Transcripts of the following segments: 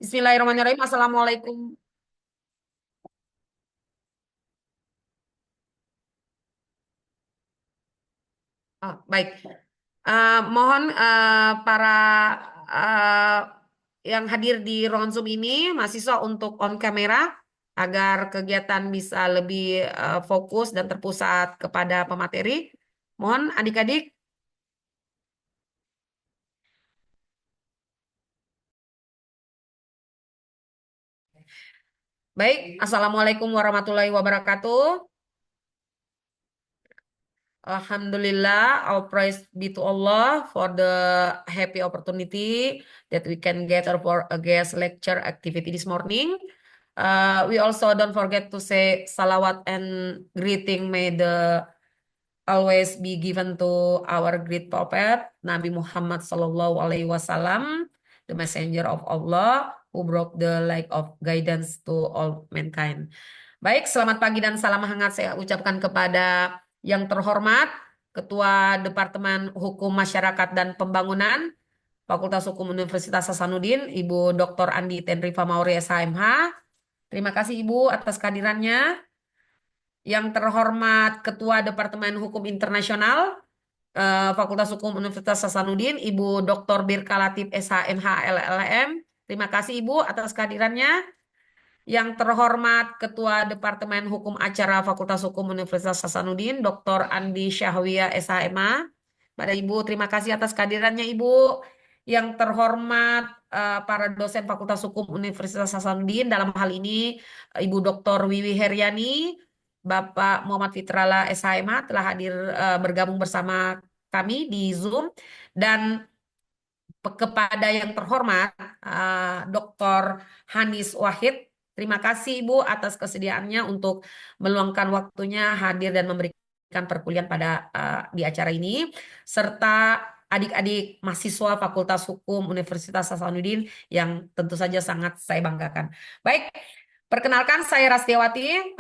Bismillahirrahmanirrahim. Assalamualaikum. Baik. Mohon para eh, yang hadir di ruangan Zoom ini mahasiswa untuk on kamera agar kegiatan bisa lebih fokus dan terpusat kepada pemateri. Mohon adik-adik. Baik. Assalamualaikum warahmatullahi wabarakatuh. Alhamdulillah, all praise be to Allah for the happy opportunity that we can gather for a guest lecture activity this morning. We also don't forget to say salawat and greeting may the always be given to our great prophet Nabi Muhammad Sallallahu Alaihi Wasallam, the messenger of Allah who brought the light of guidance to all mankind. Baik, selamat pagi dan salam hangat saya ucapkan kepada yang terhormat Ketua Departemen Hukum Masyarakat dan Pembangunan Fakultas Hukum Universitas Hasanuddin, Ibu Dr. Andi Tenrifa Mauri SHMH. Terima kasih Ibu atas kehadirannya. Yang terhormat Ketua Departemen Hukum Internasional Fakultas Hukum Universitas Hasanuddin, Ibu Dr. Birka Latif SHMH LLM. Terima kasih Ibu atas kehadirannya. Yang terhormat Ketua Departemen Hukum Acara Fakultas Hukum Universitas Hasanuddin, Dr. Andi Syahwia SHMA. Pada Ibu, terima kasih atas kehadirannya Ibu. Yang terhormat para dosen Fakultas Hukum Universitas Hasanuddin, dalam hal ini Ibu Dr. Wiwi Heriani, Bapak Muhammad Fitrala SHMA telah hadir bergabung bersama kami di Zoom, dan kepada yang terhormat Dr. Hanis Wahid. Terima kasih Ibu atas kesediaannya untuk meluangkan waktunya hadir dan memberikan perkuliahan pada di acara ini, serta adik-adik mahasiswa Fakultas Hukum Universitas Hasanuddin yang tentu saja sangat saya banggakan. Baik, perkenalkan saya Rastiawati,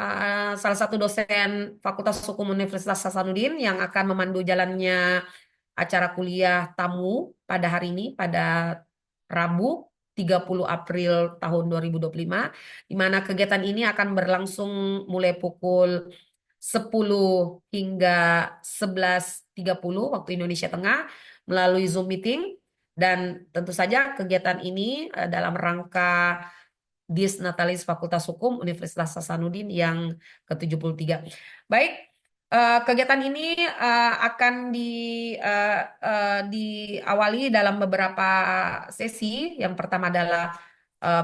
salah satu dosen Fakultas Hukum Universitas Hasanuddin yang akan memandu jalannya acara kuliah tamu pada hari ini, pada Rabu 30 April tahun 2025, di mana kegiatan ini akan berlangsung mulai pukul 10 hingga 11.30 waktu Indonesia Tengah melalui Zoom meeting, dan tentu saja kegiatan ini dalam rangka Dies Natalis Fakultas Hukum Universitas Hasanuddin yang ke-73. Baik, kegiatan ini akan diawali dalam beberapa sesi. Yang pertama adalah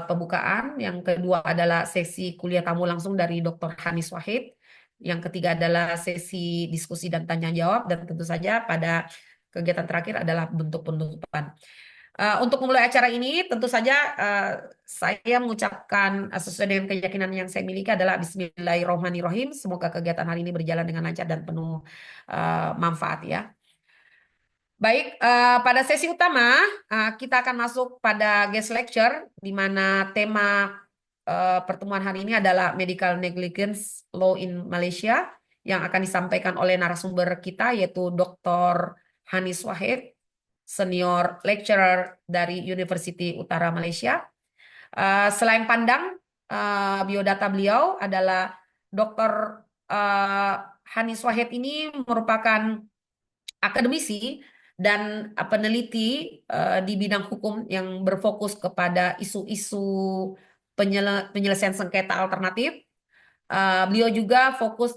pembukaan, yang kedua adalah sesi kuliah tamu langsung dari Dr. Hanis Wahid, yang ketiga adalah sesi diskusi dan tanya jawab, dan tentu saja pada kegiatan terakhir adalah bentuk penutupan. Untuk memulai acara ini, tentu saja saya mengucapkan sesuai dengan keyakinan yang saya miliki adalah Bismillahirrohmanirrohim. Semoga kegiatan hari ini berjalan dengan lancar dan penuh manfaat ya. Baik, pada sesi utama kita akan masuk pada guest lecture, di mana tema pertemuan hari ini adalah Medical Negligence Law in Malaysia, yang akan disampaikan oleh narasumber kita yaitu Dr. Hanis Wahid, senior lecturer dari Universiti Utara Malaysia. Selain pandang, biodata beliau adalah Dr. Hanis Wahid ini merupakan akademisi dan peneliti di bidang hukum yang berfokus kepada isu-isu penyelesaian sengketa alternatif. Beliau juga fokus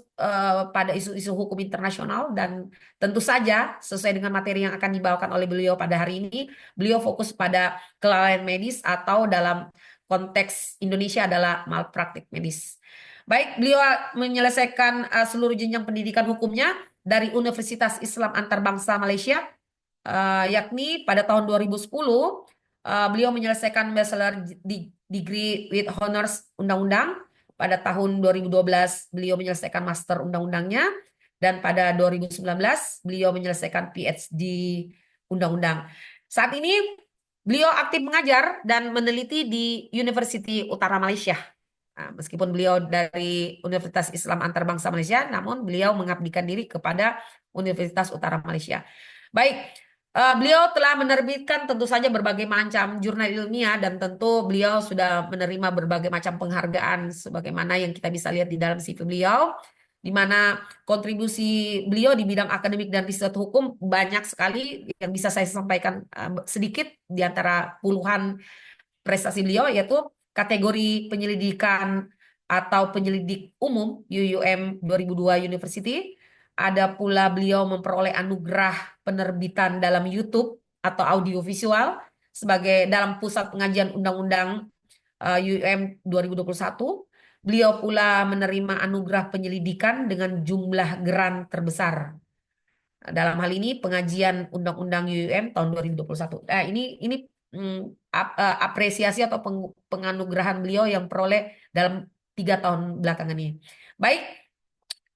pada isu-isu hukum internasional, dan tentu saja sesuai dengan materi yang akan dibawakan oleh beliau pada hari ini, beliau fokus pada kelalaian medis atau dalam konteks Indonesia adalah malpraktik medis. Baik, beliau menyelesaikan seluruh jenjang pendidikan hukumnya dari Universitas Islam Antarbangsa Malaysia, yakni pada tahun 2010 beliau menyelesaikan bachelor degree with honors undang-undang. Pada tahun 2012 beliau menyelesaikan master undang-undangnya, dan pada 2019 beliau menyelesaikan PhD undang-undang. Saat ini beliau aktif mengajar dan meneliti di Universiti Utara Malaysia. Nah, meskipun beliau dari Universitas Islam Antarbangsa Malaysia, namun beliau mengabdikan diri kepada Universitas Utara Malaysia. Baik, Beliau telah menerbitkan tentu saja berbagai macam jurnal ilmiah dan tentu beliau sudah menerima berbagai macam penghargaan sebagaimana yang kita bisa lihat di dalam CV beliau, di mana kontribusi beliau di bidang akademik dan riset hukum banyak sekali yang bisa saya sampaikan sedikit di antara puluhan prestasi beliau yaitu kategori penyelidikan atau penyelidik umum UUM 2002 University. Ada pula beliau memperoleh anugerah penerbitan dalam YouTube atau audiovisual sebagai dalam Pusat Pengajian Undang-Undang UUM 2021. Beliau pula menerima anugerah penyelidikan dengan jumlah geran terbesar. Dalam hal ini pengajian Undang-Undang UUM tahun 2021. Ini apresiasi atau penganugerahan beliau yang peroleh dalam 3 tahun belakangan ini. Baik,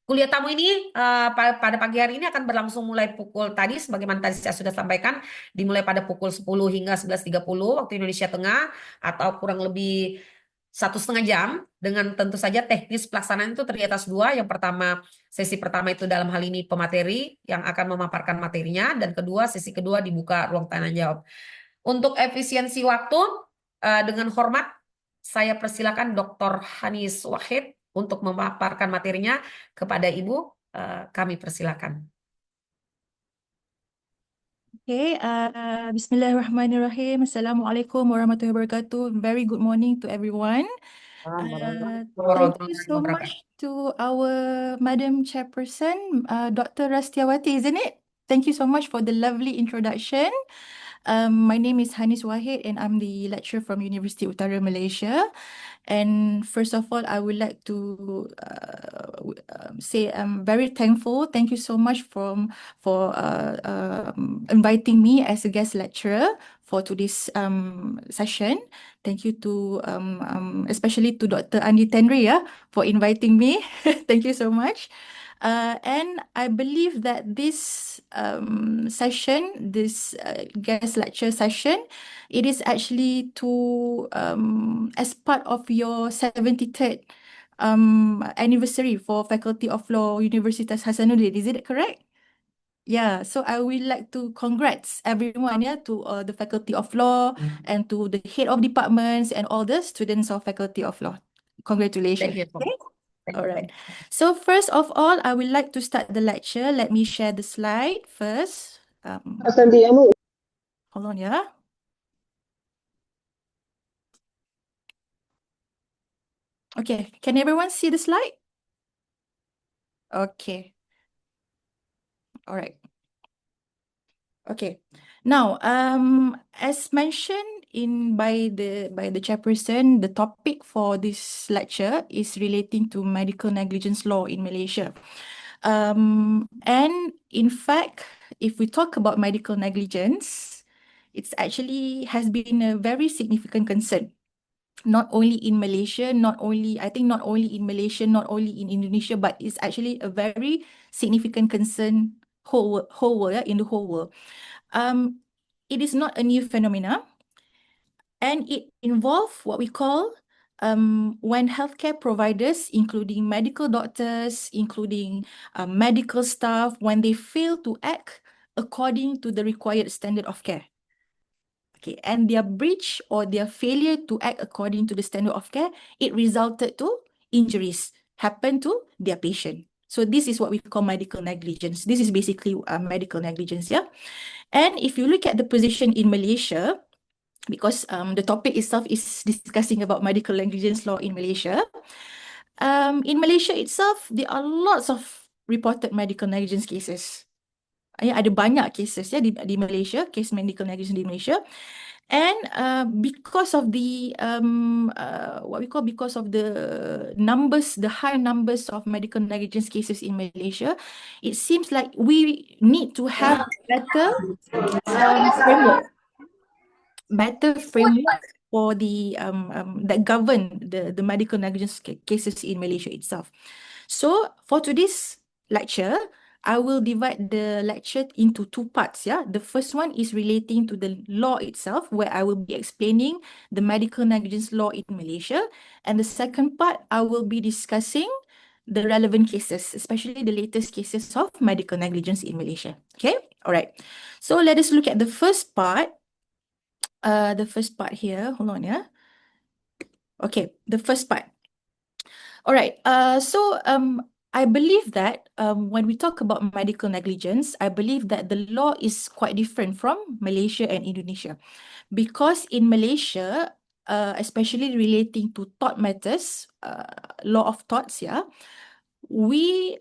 kuliah tamu ini pada pagi hari ini akan berlangsung mulai pukul tadi, sebagaimana tadi saya sudah sampaikan, dimulai pada pukul 10 hingga 11.30 waktu Indonesia Tengah, atau kurang lebih 1,5 jam, dengan tentu saja teknis pelaksanaan itu terdiri atas dua. Yang pertama, sesi pertama itu dalam hal ini pemateri yang akan memaparkan materinya, dan kedua, sesi kedua dibuka ruang tanya jawab. Untuk efisiensi waktu, dengan hormat, saya persilakan Dr. Hanis Wahid untuk memaparkan materinya kepada Ibu. Kami persilakan. Okay, Bismillahirrahmanirrahim. Assalamualaikum warahmatullahi wabarakatuh. Very good morning to everyone. Thank you so much to our Madam Chairperson, Dr. Rastiawati, isn't it? Thank you so much for the lovely introduction. My name is Hanis Wahid and I'm the lecturer from Universiti Utara, Malaysia. And first of all, I would like to say I'm very thankful. Thank you so much for inviting me as a guest lecturer for today's session. Thank you to especially to Dr. Andi Tenri for inviting me. Thank you so much. And I believe that this session, this guest lecture session, it is actually to as part of your 73rd anniversary for Faculty of Law, Universitas Hasanuddin. Is it correct? Yeah, so I would like to congrats everyone, to the Faculty of Law and to the head of departments and all the students of Faculty of Law. Congratulations. Thank you. Okay? Thank All you. right. So first of all, I would like to start the lecture. Let me share the slide first. Hold on, yeah. Okay, can everyone see the slide? Okay. All right. Okay. Now, as mentioned by the chairperson, the topic for this lecture is relating to medical negligence law in Malaysia. And in fact, if we talk about medical negligence, it's actually has been a very significant concern. Not only in Malaysia, not only in Malaysia, not only in Indonesia, but it's actually a very significant concern whole world, in the whole world. It is not a new phenomena, and it involves what we call when healthcare providers, including medical doctors, including medical staff, when they fail to act according to the required standard of care. Okay, and their breach or their failure to act according to the standard of care, it resulted to injuries happen to their patient. So this is what we call medical negligence. This is basically medical negligence, yeah. And if you look at the position in Malaysia, because the topic itself is discussing about medical negligence law in Malaysia. In Malaysia itself, there are lots of reported medical negligence cases. Ada banyak cases di Malaysia, case medical negligence di Malaysia. And because of the because of the numbers, the high numbers of medical negligence cases in Malaysia, it seems like we need to have better framework for the that govern the medical negligence cases in Malaysia itself. So for today's lecture, I will divide the lecture into two parts. Yeah, the first one is relating to the law itself, where I will be explaining the medical negligence law in Malaysia, and the second part I will be discussing the relevant cases, especially the latest cases of medical negligence in Malaysia. Okay, all right. So let us look at the first part. The first part here. Hold on, yeah. Okay, the first part. All right. I believe that when we talk about medical negligence, I believe that the law is quite different from Malaysia and Indonesia, because in Malaysia, especially relating to tort matters, law of torts, yeah, we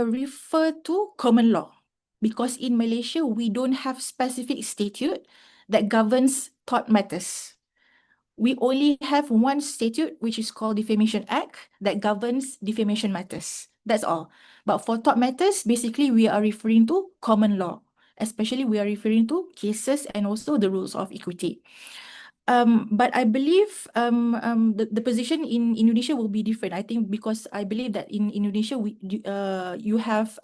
refer to common law, because in Malaysia we don't have specific statute that governs tort matters. We only have one statute, which is called Defamation Act, that governs defamation matters. That's all. But for tort matters, basically we are referring to common law, especially we are referring to cases and also the rules of equity. But I believe the position in Indonesia will be different. I think because I believe that in Indonesia you have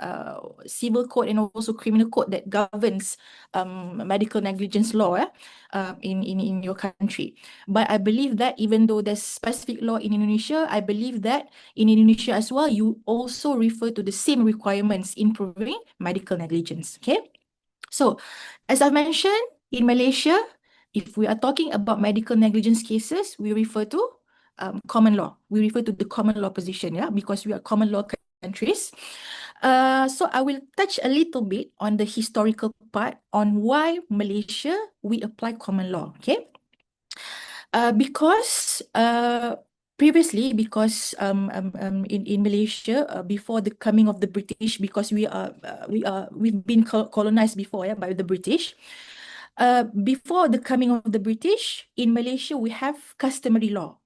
civil code and also criminal code that governs medical negligence law in your country. But I believe that even though there's specific law in Indonesia, I believe that in Indonesia as well, you also refer to the same requirements in proving medical negligence. Okay. So, as I mentioned, in Malaysia, if we are talking about medical negligence cases, we refer to common law. We refer to the common law position, yeah, because we are common law countries. So I will touch a little bit on the historical part on why Malaysia we apply common law. Okay, because previously, because in Malaysia, before the coming of the British, because we've been colonized before, yeah, by the British. Before the coming of the British, in Malaysia we have customary law.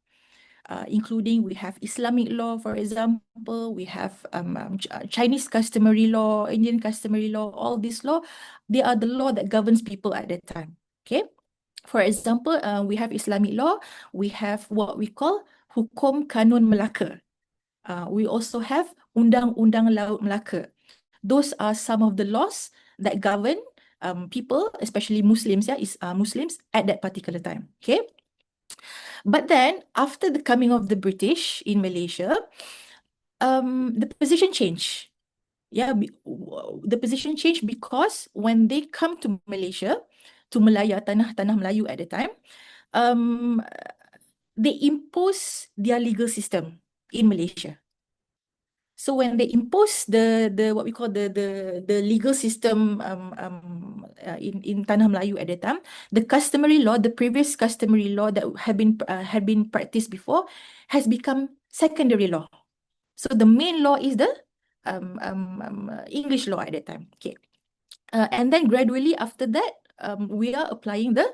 Including we have Islamic law, for example, we have Chinese customary law, Indian customary law, all this law, they are the law that governs people at that time. Okay. For example, we have Islamic law, we have what we call Hukum Kanun Melaka. We also have Undang-Undang Laut Melaka. Those are some of the laws that govern people, especially Muslims, Muslims at that particular time. Okay. But then, after the coming of the British in Malaysia, the position changed. Yeah, the position changed because when they come to Malaysia, to Malaya, tanah Melayu at the time, um, they impose their legal system in Malaysia. So when they impose the what we call the legal system in Tanah Melayu at that time, the customary law, the previous customary law that had been practiced before, has become secondary law. So the main law is the English law at that time. Okay. And then gradually after that, we are applying the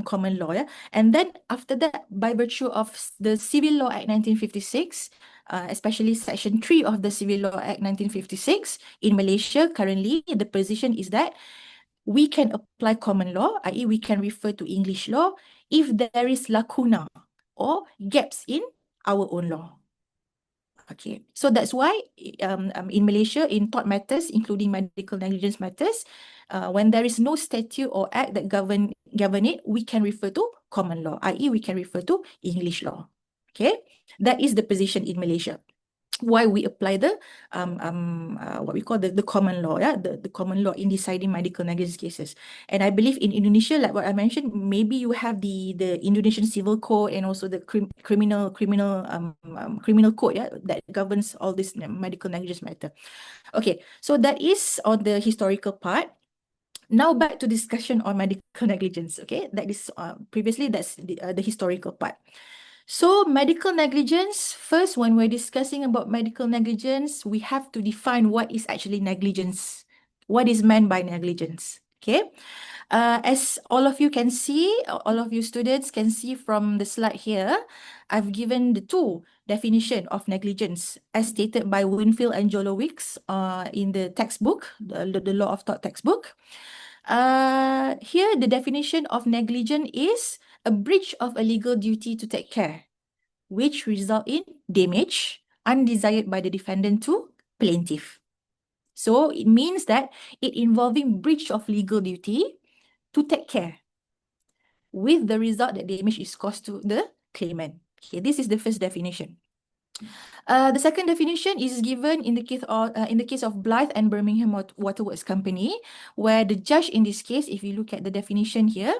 common law. Yeah? And then after that, by virtue of the Civil Law Act 1956, especially Section 3 of the Civil Law Act 1956, in Malaysia, currently, the position is that we can apply common law, i.e. we can refer to English law, if there is lacuna or gaps in our own law. Okay, so that's why in Malaysia, in tort matters, including medical negligence matters, when there is no statute or act that govern it, we can refer to common law, i.e. we can refer to English law. Okay, that is the position in Malaysia. Why we apply the what we call the common law, yeah, the common law in deciding medical negligence cases. And I believe in Indonesia, like what I mentioned, maybe you have the Indonesian Civil Code and also the criminal code, yeah, that governs all this medical negligence matter. Okay, so that is on the historical part. Now back to discussion on medical negligence. Okay, that is previously that's the historical part. So medical negligence, first, when we're discussing about medical negligence, we have to define what is actually negligence. What is meant by negligence? Okay. As all of you can see, all of you students can see from the slide here, I've given the two definition of negligence as stated by Winfield and Jolowicz in the textbook, the Law of Tort textbook. Here, the definition of negligence is a breach of a legal duty to take care, which result in damage undesired by the defendant to plaintiff. So it means that it involving breach of legal duty to take care, with the result that damage is caused to the claimant. Okay, this is the first definition. The second definition is given in the case of Blythe and Birmingham Waterworks Company, where the judge in this case, if you look at the definition here,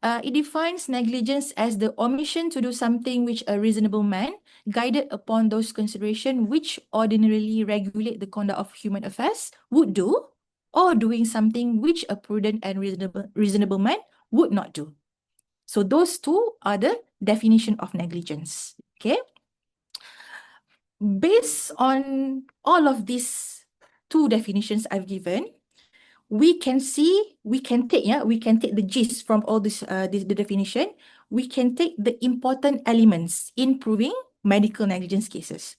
it defines negligence as the omission to do something which a reasonable man, guided upon those considerations which ordinarily regulate the conduct of human affairs, would do, or doing something which a prudent and reasonable man would not do. So those two are the definition of negligence. Okay. Based on all of these two definitions I've given, we can take the gist from all the definition. We can take the important elements in proving medical negligence cases.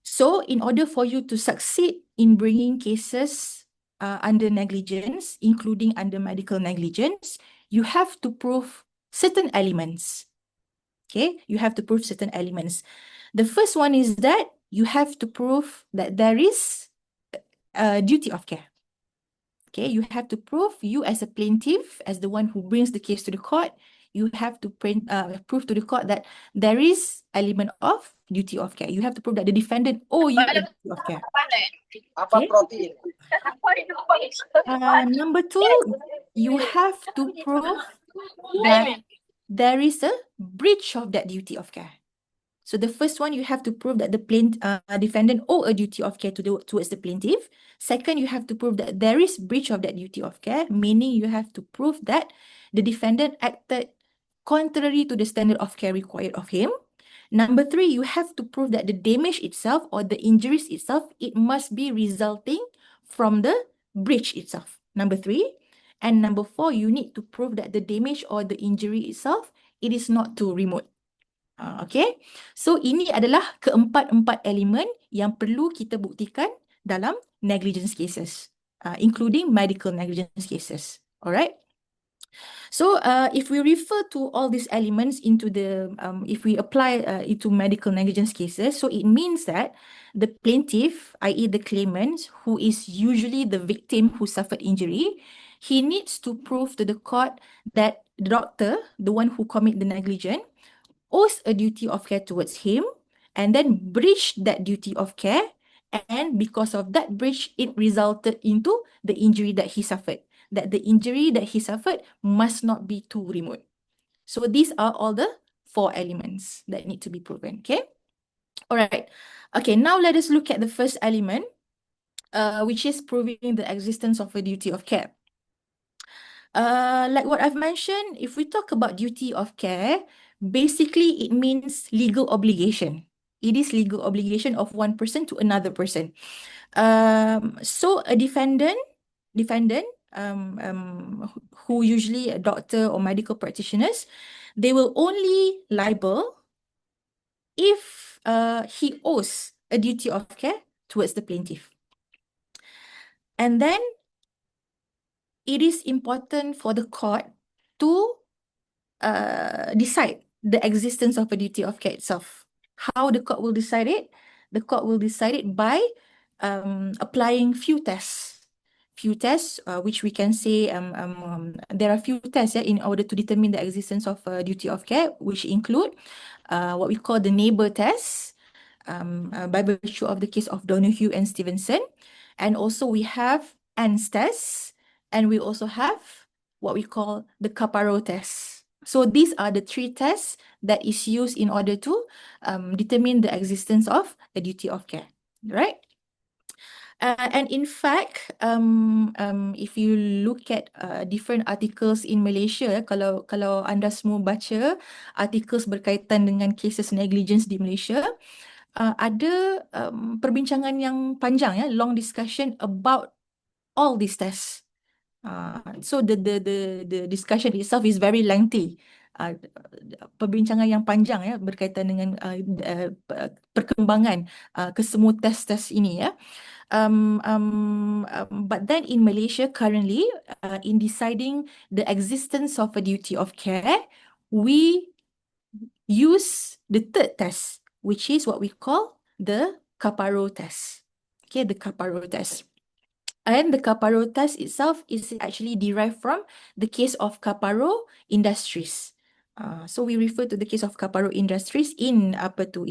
So in order for you to succeed in bringing cases under negligence, including under medical negligence, you have to prove certain elements. Okay, you have to prove certain elements. The first one is that you have to prove that there is a duty of care. Okay, you have to prove, you as a plaintiff, as the one who brings the case to the court, you have to prove to the court that there is element of duty of care. You have to prove that the defendant owe you a duty of care. Okay. Number two, you have to prove that there is a breach of that duty of care. So the first one, you have to prove that the defendant owe a duty of care towards the plaintiff. Second, you have to prove that there is breach of that duty of care, meaning you have to prove that the defendant acted contrary to the standard of care required of him. Number three, you have to prove that the damage itself or the injuries itself, it must be resulting from the breach itself. Number three. And number four, you need to prove that the damage or the injury itself, it is not too remote. Okay, so ini adalah keempat-empat elemen yang perlu kita buktikan dalam negligence cases, including medical negligence cases. Alright. So if we refer to all these elements into if we apply into medical negligence cases, so it means that the plaintiff, i.e. the claimant, who is usually the victim who suffered injury, he needs to prove to the court that the doctor, the one who commit the negligence, owes a duty of care towards him and then breached that duty of care, and because of that breach, it resulted into the injury that he suffered. That the injury that he suffered must not be too remote. So these are all the four elements that need to be proven. Okay. All right. Okay. Now let us look at the first element, which is proving the existence of a duty of care. Like what I've mentioned, if we talk about duty of care, basically it means legal obligation. It is legal obligation of one person to another person. So a defendant, who usually a doctor or medical practitioners, they will only liable if he owes a duty of care towards the plaintiff. And then it is important for the court to decide the existence of a duty of care itself. How the court will decide it? The court will decide it by applying few tests. Which we can say there are few tests in order to determine the existence of a duty of care, which include what we call the neighbor test, by virtue of the case of Donoghue and Stevenson. And also we have ANS test, and we also have what we call the Caparo test. So these are the three tests that is used in order to determine the existence of a duty of care, right? And in fact, if you look at different articles in Malaysia, kalau anda semua baca articles berkaitan dengan cases negligence di Malaysia, ada perbincangan yang panjang, long discussion about all these tests. So the discussion itself is very lengthy. Perbincangan yang panjang berkaitan dengan perkembangan kesemua tes-tes ini But then in Malaysia currently, in deciding the existence of a duty of care, we use the third test, which is what we call the Caparo test. Okay, the Caparo test. And the Caparo test itself is actually derived from the case of Caparo Industries. So we refer to the case of Kaparo Industries in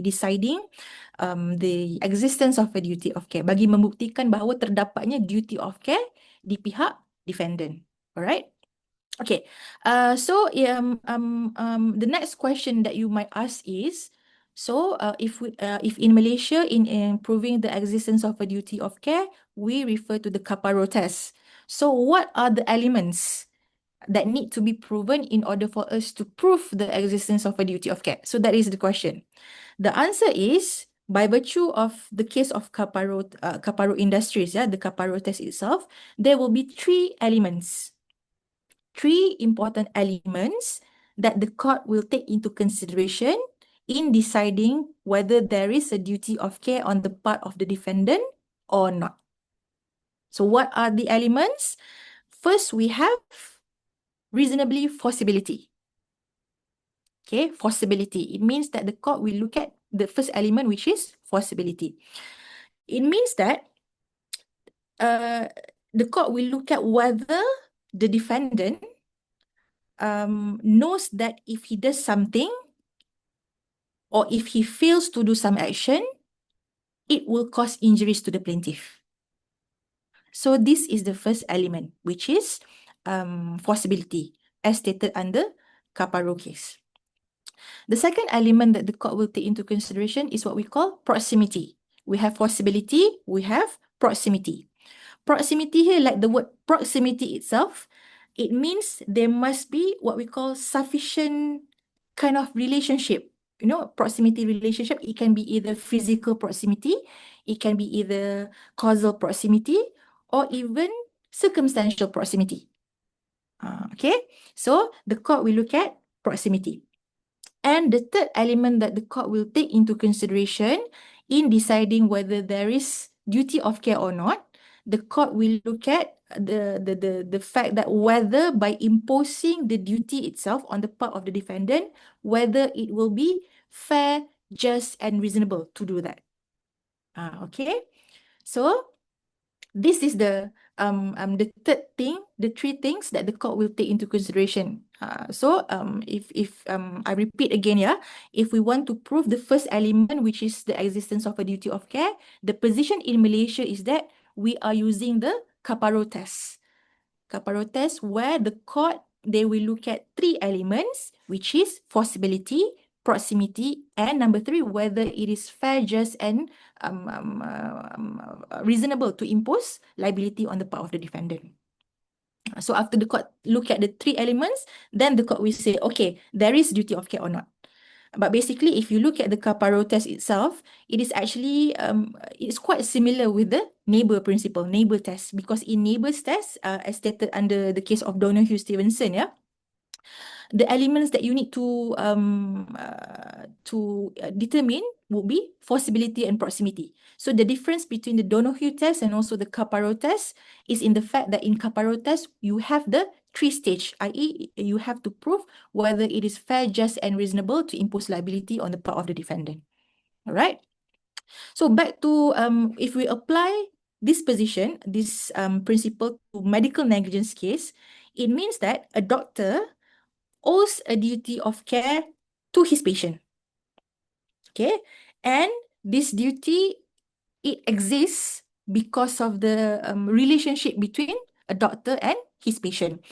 deciding the existence of a duty of care bagi membuktikan bahawa terdapatnya duty of care di pihak defendant. Alright? Okay. The next question that you might ask is, if in Malaysia in proving the existence of a duty of care, we refer to the Kaparo test. So what are the elements that need to be proven in order for us to prove the existence of a duty of care? So that is the question. The answer is, by virtue of the case of Kaparo Industries, the Kaparo test itself, there will be three important elements that the court will take into consideration in deciding whether there is a duty of care on the part of the defendant or not. So what are the elements? First, we have reasonably forcibility. Okay, forcibility. It means that the court will look at the first element, which is forcibility. It means that the court will look at whether the defendant knows that if he does something or if he fails to do some action, it will cause injuries to the plaintiff. So this is the first element, which is forcibility, as stated under Caparo case. The second element that the court will take into consideration is what we call proximity. We have forcibility, we have proximity. Proximity here, like the word proximity itself, it means there must be what we call sufficient kind of relationship. You know, proximity relationship, it can be either physical proximity, it can be either causal proximity, or even circumstantial proximity. Okay, so the court will look at proximity. And the third element that the court will take into consideration in deciding whether there is duty of care or not, the court will look at the fact that whether by imposing the duty itself on the part of the defendant, whether it will be fair, just, and reasonable to do that. Okay, so this is the third thing, the three things that the court will take into consideration. If I repeat again, if we want to prove the first element, which is the existence of a duty of care, the position in Malaysia is that we are using the Caparo test. Caparo test, where the court, they will look at three elements, which is forcibility, proximity, and number three, whether it is fair, just, and reasonable to impose liability on the part of the defendant. So after the court look at the three elements, then the court will say, okay, there is duty of care or not. But basically, if you look at the Caparo test itself, it is actually it's quite similar with the neighbor principle, neighbor test, because in neighbor's test, as stated under the case of Donahue Stevenson, the elements that you need to determine would be forcibility and proximity. So the difference between the Donahue test and also the Caparo test is in the fact that in Caparo test, you have the three stage, i.e. you have to prove whether it is fair, just, and reasonable to impose liability on the part of the defendant. All right. So back to if we apply this position, this principle to medical negligence case, it means that a doctor owes a duty of care to his patient. Okay, and this duty, it exists because of the relationship between a doctor and his patient.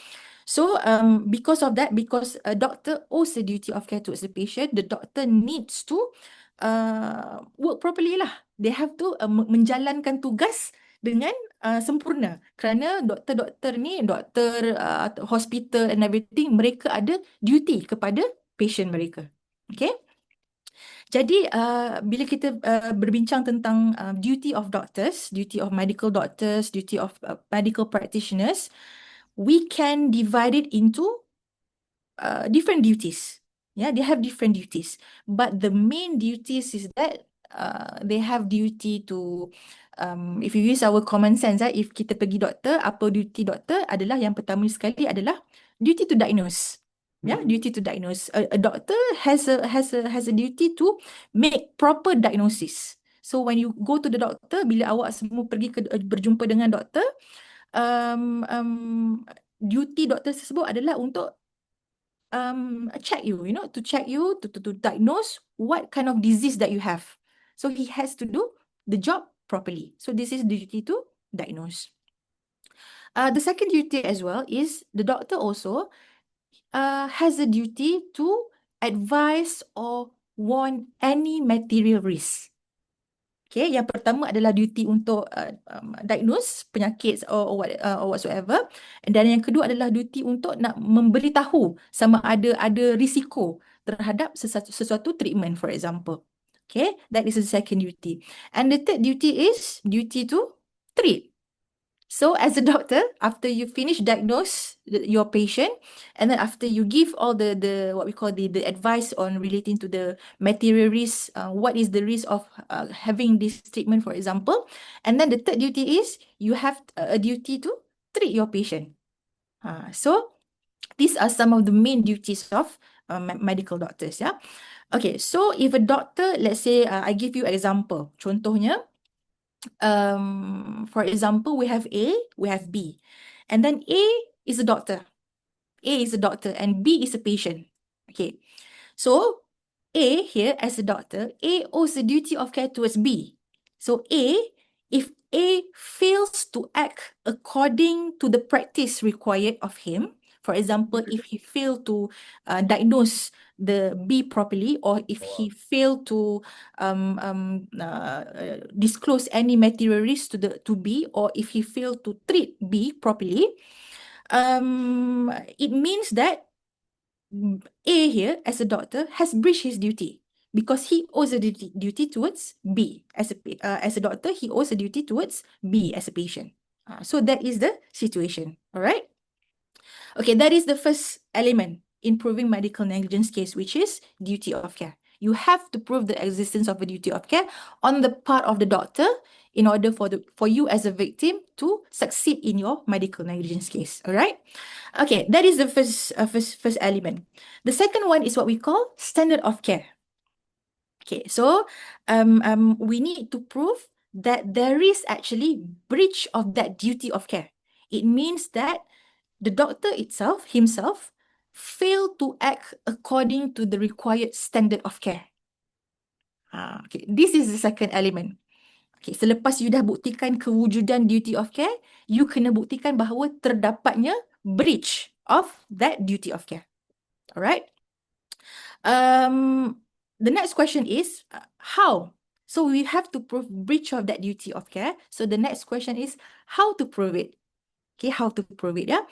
So because of that, because a doctor owes a duty of care towards the patient, the doctor needs to work properly lah. They have to menjalankan tugas dengan sempurna. Kerana doktor-doktor ni, doktor hospital and everything, mereka ada duty kepada patient mereka. Okay? Jadi, bila kita berbincang tentang duty of doctors, duty of medical doctors, duty of medical practitioners, we can divide it into different duties. Yeah, they have different duties. But the main duties is that they have duty to, if you use our common sense, if kita pergi doktor, apa duty doktor adalah yang pertama sekali adalah duty to diagnose. Yeah, duty to diagnose. A doctor has a duty to make proper diagnosis. So when you go to the doctor, bila awak semua pergi berjumpa dengan doktor, duty doktor tersebut adalah untuk check you, to check you, to diagnose what kind of disease that you have. So he has to do the job properly. So this is the duty to diagnose. The second duty as well is the doctor also has a duty to advise or warn any material risk. Okay, yang pertama adalah duty untuk diagnose penyakit or whatsoever. Dan yang kedua adalah duty untuk nak memberitahu sama ada risiko terhadap sesuatu treatment, for example. Okay, that is the second duty. And the third duty is duty to treat. So as a doctor, after you finish diagnose your patient, and then after you give all the what we call the advice on relating to the material risk, what is the risk of having this treatment, for example, and then the third duty is you have a duty to treat your patient. So these are some of the main duties of medical doctors. Yeah. Okay. So if a doctor, let's say, I give you example. Contohnya, for example, we have A, we have B, and then A is a doctor. A is a doctor and B is a patient. Okay. So A here as a doctor, A owes the duty of care towards B. So if A fails to act according to the practice required of him, for example, if he failed to diagnose the B properly, or if he failed to disclose any material risk to B, or if he failed to treat B properly, it means that A here, as a doctor, has breached his duty because he owes a duty towards B. As a doctor, he owes a duty towards B as a patient. So that is the situation. All right. Okay, that is the first element in proving medical negligence case, which is duty of care. You have to prove the existence of a duty of care on the part of the doctor in order for you as a victim to succeed in your medical negligence case. All right. Okay, that is the first element. The second one is what we call standard of care. Okay, so we need to prove that there is actually breach of that duty of care. It means that the doctor himself, failed to act according to the required standard of care. Okay, this is the second element. Okay, selepas you dah buktikan kewujudan duty of care, you kena buktikan bahawa terdapatnya breach of that duty of care. Alright? The next question is, how? So we have to prove breach of that duty of care. So the next question is, how to prove it? Okay, how to prove it, yeah?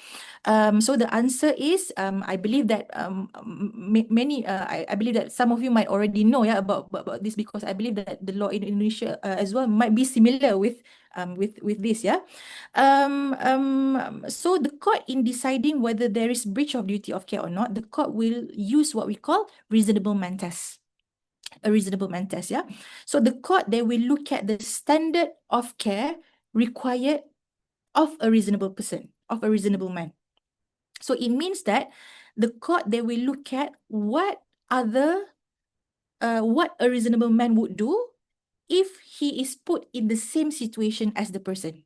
So the answer is, I believe that I believe that some of you might already know, yeah, about this, because I believe that the law in Indonesia as well might be similar with this, yeah. So the court, in deciding whether there is breach of duty of care or not, the court will use what we call reasonable man test. A reasonable man test, yeah. So the court, they will look at the standard of care required of a reasonable person, of a reasonable man. So it means that the court, they will look at what a reasonable man would do if he is put in the same situation as the person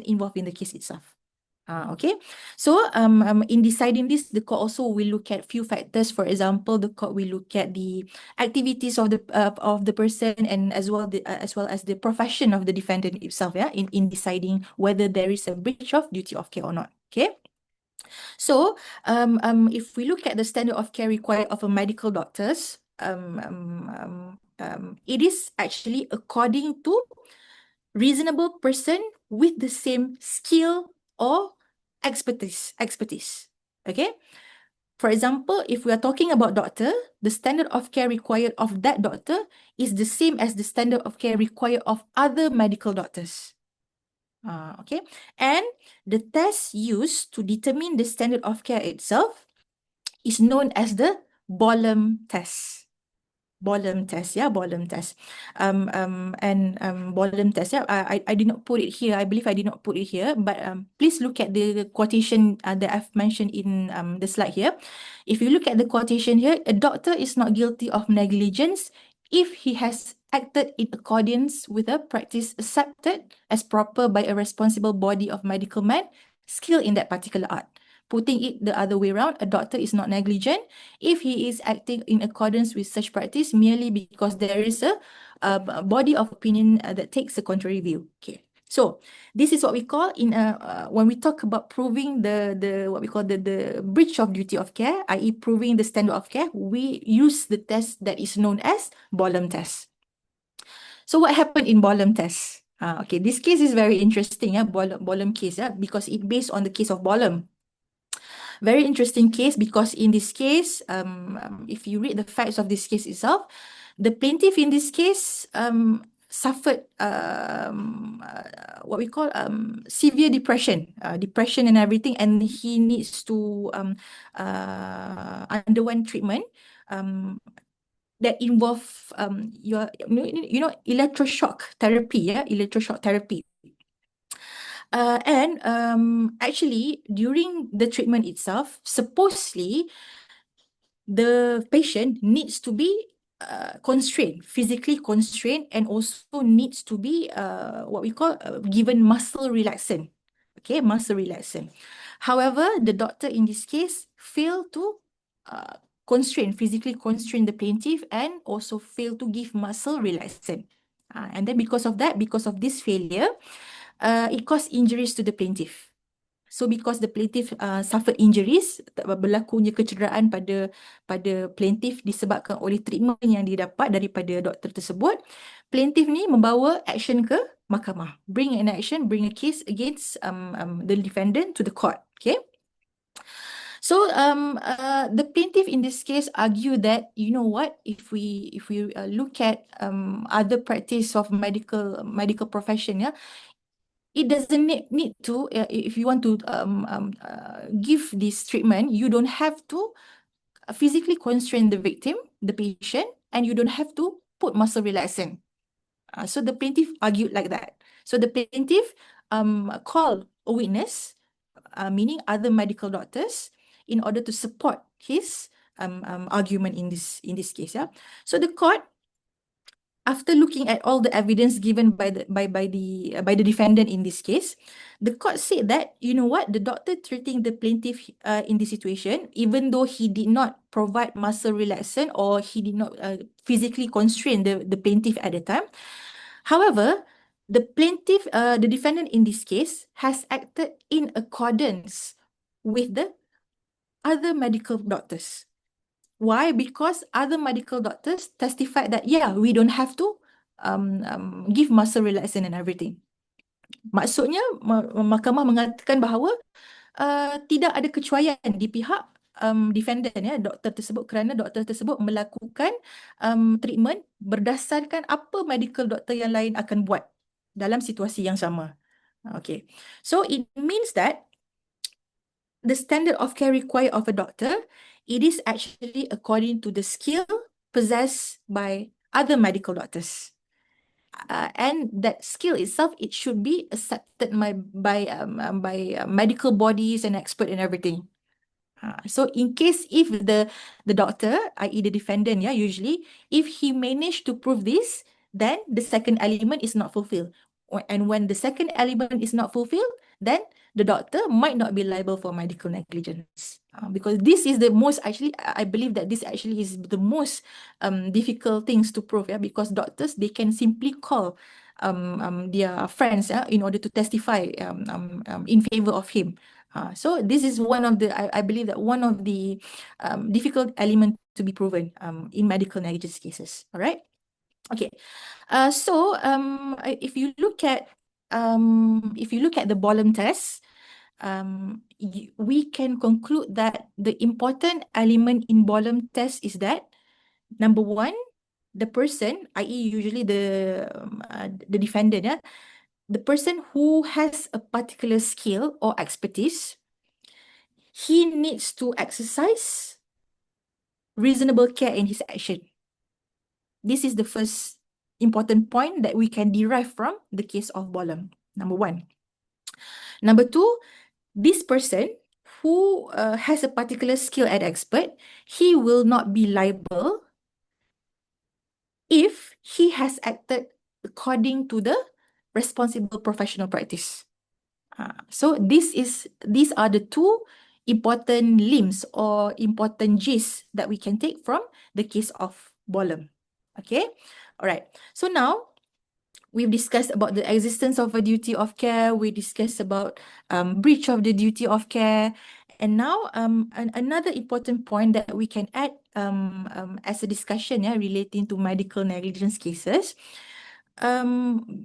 involved in the case itself. Okay, so in deciding this, the court also will look at few factors. For example, the court will look at the activities of the person, and as well as the profession of the defendant itself. Yeah, in deciding whether there is a breach of duty of care or not. Okay. So, if we look at the standard of care required of a medical doctors, it is actually according to reasonable person with the same skill or expertise. Okay. For example, if we are talking about doctor, the standard of care required of that doctor is the same as the standard of care required of other medical doctors. Okay. And the test used to determine the standard of care itself is known as the Bolam test. Bolam test, yeah, Bolam test. Bolam test, yeah. I did not put it here. I believe I did not put it here, but please look at the quotation that I've mentioned in the slide here. If you look at the quotation here, a doctor is not guilty of negligence if he has acted in accordance with a practice accepted as proper by a responsible body of medical men skilled in that particular art. Putting it the other way around, a doctor is not negligent if he is acting in accordance with such practice merely because there is a body of opinion that takes a contrary view. Okay. So this is what we call in when we talk about proving the what we call the breach of duty of care, i.e. proving the standard of care, we use the test that is known as Bolam test. So what happened in Bolam test? Okay, this case is very interesting, Bolam case, because it based on the case of Bolam. Very interesting case because in this case, if you read the facts of this case itself, the plaintiff in this case suffered what we call severe depression and everything, and he needs to underwent treatment that involve electroshock therapy, electroshock therapy. And actually, during the treatment itself, supposedly the patient needs to be constrained, physically constrained, and also needs to be what we call given muscle relaxant. Okay, muscle relaxant. However, the doctor in this case failed to physically constrain the plaintiff and also failed to give muscle relaxant. And then because of that, because of this failure, it caused injuries to the plaintiff. So because the plaintiff suffered injuries, berlakunya kecederaan pada plaintiff disebabkan oleh treatment yang didapat daripada doktor tersebut, plaintiff ni membawa action ke mahkamah, bring a case against the defendant to the court. Okay. So the plaintiff in this case argue that, you know what, if we look at other practice of medical profession, it doesn't need to, if you want to give this treatment, you don't have to physically constrain the victim, the patient, and you don't have to put muscle relaxant. So the plaintiff argued like that. So the plaintiff called a witness, meaning other medical doctors, in order to support his argument in this case. So the court, after looking at all the evidence given by the defendant in this case, the court said that, you know what, the doctor treating the plaintiff in this situation, even though he did not provide muscle relaxant or he did not physically constrain the plaintiff at the time, however, the defendant in this case has acted in accordance with the other medical doctors. Why? Because other medical doctors testified that, yeah, we don't have to give muscle relaxant and everything. Maksudnya, mahkamah mengatakan bahawa tidak ada kecuaian di pihak defendant, doktor tersebut, kerana doktor tersebut melakukan treatment berdasarkan apa medical doctor yang lain akan buat dalam situasi yang sama. Okay, so it means that the standard of care required of a doctor, it is actually according to the skill possessed by other medical doctors. And that skill itself, it should be accepted by medical bodies and expert and everything. So in case if the doctor, i.e. the defendant, usually, if he managed to prove this, then the second element is not fulfilled. And when the second element is not fulfilled, then the doctor might not be liable for medical negligence. Because this is the most, actually, I believe that this actually is the most difficult things to prove, because doctors, they can simply call their friends in order to testify in favor of him. So this is one of the, I believe that one of the difficult elements to be proven in medical negligence cases. All right. Okay. So if you look at the Bolam test, we can conclude that the important element in Bolam test is that, number one, the person, i.e. usually the defendant, the person who has a particular skill or expertise, he needs to exercise reasonable care in his action. This is the first important point that we can derive from the case of Bolam, number one. Number two, this person who has a particular skill and expert, he will not be liable if he has acted according to the responsible professional practice. So these are the two important limbs or important gist that we can take from the case of Bolam. Okay, all right. So now we've discussed about the existence of a duty of care. We discussed about breach of the duty of care. And now another important point that we can add as a discussion, yeah, relating to medical negligence cases.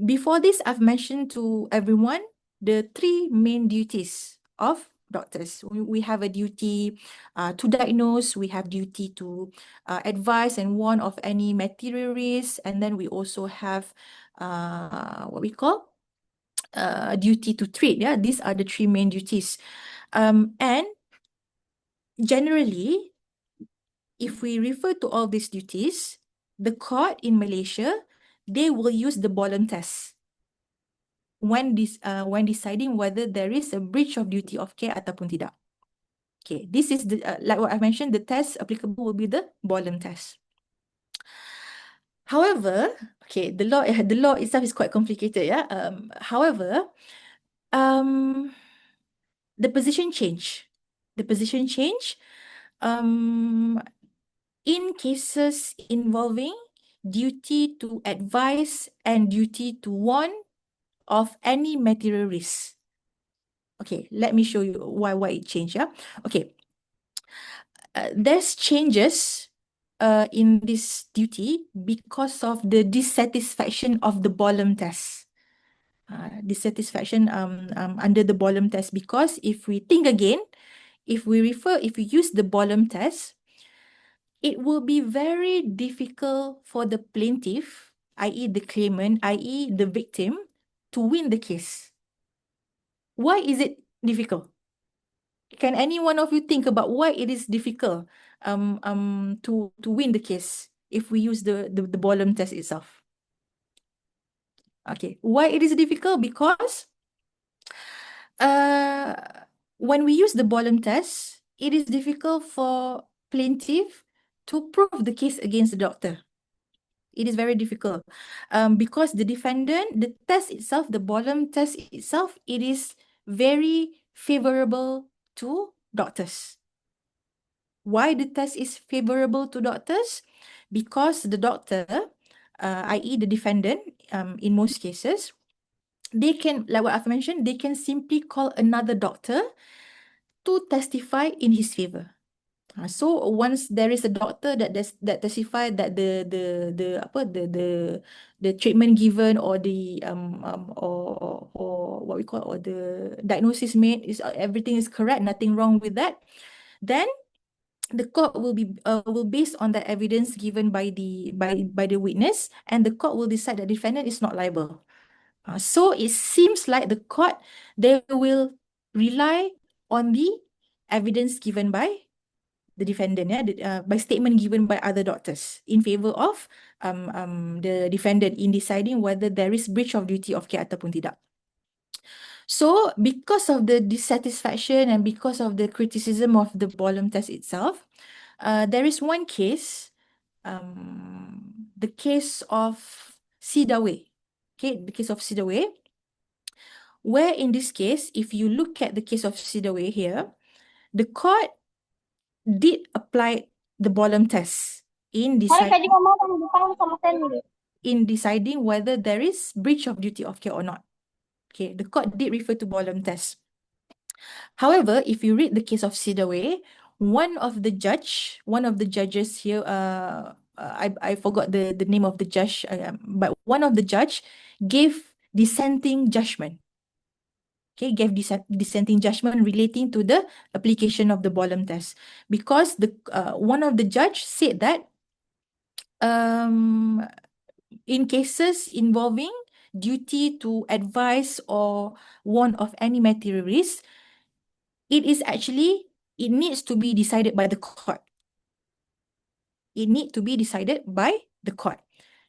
Before this, I've mentioned to everyone the three main duties of doctors. We have a duty to diagnose, we have duty to advise and warn of any material risks, and then we also have what we call duty to treat. Yeah, these are the three main duties. And generally, if we refer to all these duties, the court in Malaysia, they will use the Bolam test when deciding whether there is a breach of duty of care ataupun tidak. Okay, this is the like what I mentioned, the test applicable will be the Bolam test. However, okay, the law itself is quite complicated, yeah. However, um, the position change. The position change. In cases involving duty to advise and duty to warn of any material risk. Okay, let me show you why it changed. Yeah. Okay. There's changes in this duty because of the dissatisfaction of the Bolam test. Dissatisfaction under the Bolam test, because if we think again, if we use the Bolam test, it will be very difficult for the plaintiff, i.e. the claimant, i.e. the victim, to win the case. Why is it difficult? Can any one of you think about why it is difficult to win the case if we use the Bolam test itself? Okay, why it is difficult? Because uh, when we use the Bolam test, it is difficult for plaintiff to prove the case against the doctor. It is very difficult because the defendant, the test itself, the Bolam test itself, it is very favorable to doctors. Why the test is favorable to doctors? Because the doctor, i.e. the defendant, in most cases, they can, like what I've mentioned, they can simply call another doctor to testify in his favor. So once there is a doctor that testify that the treatment given or the or what we call, or the diagnosis made is everything is correct, nothing wrong with that, then the court will based on the evidence given by the witness, and the court will decide that the defendant is not liable. So it seems like the court, they will rely on the evidence given by the defendant, yeah, by statement given by other doctors in favor of the defendant in deciding whether there is breach of duty of care ataupun tidak. So because of the dissatisfaction and because of the criticism of the Bolam test itself, there is one case, the case of Sidaway. Okay, the case of Sidaway, where in this case, if you look at the case of Sidaway here, the court did apply the Bolam test in deciding whether there is breach of duty of care or not. Okay, the court did refer to Bolam test. However, if you read the case of Sidaway, one of the judges here, I forgot the name of the judge, but one of the judge gave dissenting judgment. Okay, gave dissenting judgment relating to the application of the Bolam test, because the one of the judge said that in cases involving duty to advise or warn of any material risk, it needs to be decided by the court. It needs to be decided by the court,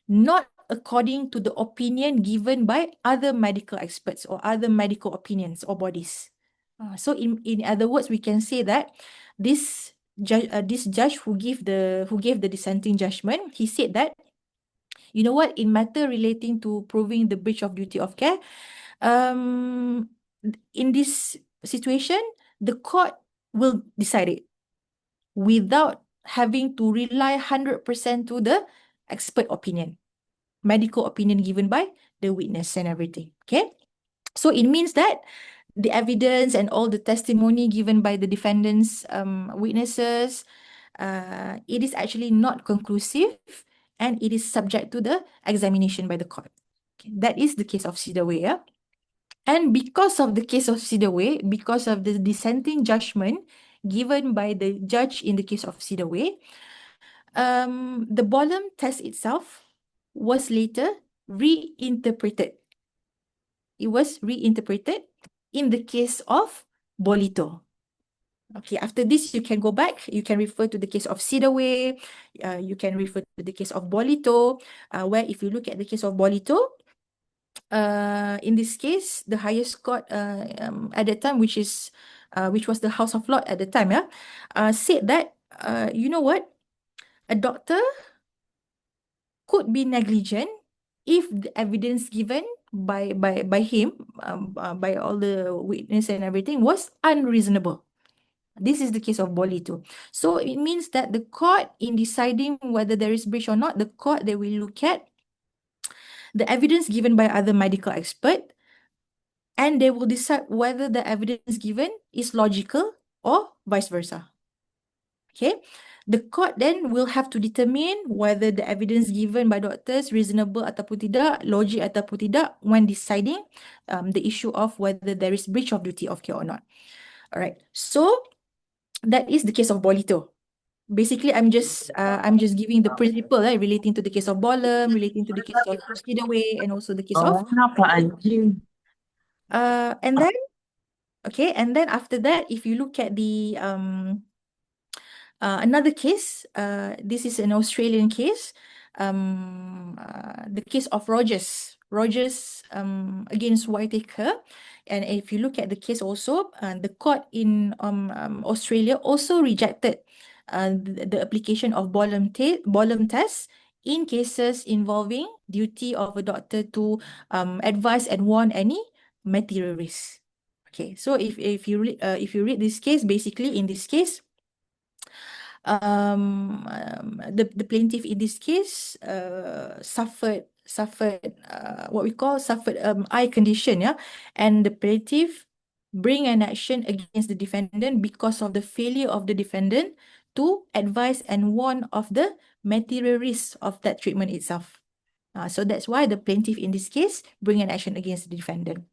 not according to the opinion given by other medical experts or other medical opinions or bodies. So in other words, we can say that this judge who gave the dissenting judgment, he said that, you know what, in matter relating to proving the breach of duty of care, in this situation, the court will decide it without having to rely 100% to the expert opinion, medical opinion given by the witness and everything. Okay? So it means that the evidence and all the testimony given by the defendant's witnesses, it is actually not conclusive and it is subject to the examination by the court. Okay, that is the case of Sidaway. Yeah? And because of the case of Sidaway, because of the dissenting judgment given by the judge in the case of Sidaway, the Bolam test itself was later reinterpreted. It was reinterpreted in the case of Bolito. Okay, after this, you can go back. You can refer to the case of Sidaway. You can refer to the case of Bolito, where if you look at the case of Bolito, in this case, the highest court at that time, which was the House of Lords at the time, yeah, said that you know what, a doctor could be negligent if the evidence given by him, by all the witness and everything, was unreasonable. This is the case of Bolito. So it means that the court, in deciding whether there is breach or not, the court, they will look at the evidence given by other medical expert, and they will decide whether the evidence given is logical or vice versa. Okay, the court then will have to determine whether the evidence given by doctors reasonable ataupun tidak, logik ataupun tidak, when deciding the issue of whether there is breach of duty of care or not. All right, so that is the case of Bolito. Basically, I'm just giving the principle relating to the case of Bolam, relating to the case of Skidaway, and also the case of Oh, kenapa anjing? and then okay, and then after that, if you look at the another case, this is an Australian case, the case of Rogers against Whitaker. And if you look at the case also, the court in Australia also rejected the application of Bolam test in cases involving duty of a doctor to advise and warn any material risk. Okay, so if you read this case, basically in this case, the plaintiff in this case suffered what we call suffered eye condition, yeah, and the plaintiff bring an action against the defendant because of the failure of the defendant to advise and warn of the material risks of that treatment itself. So that's why the plaintiff in this case bring an action against the defendant.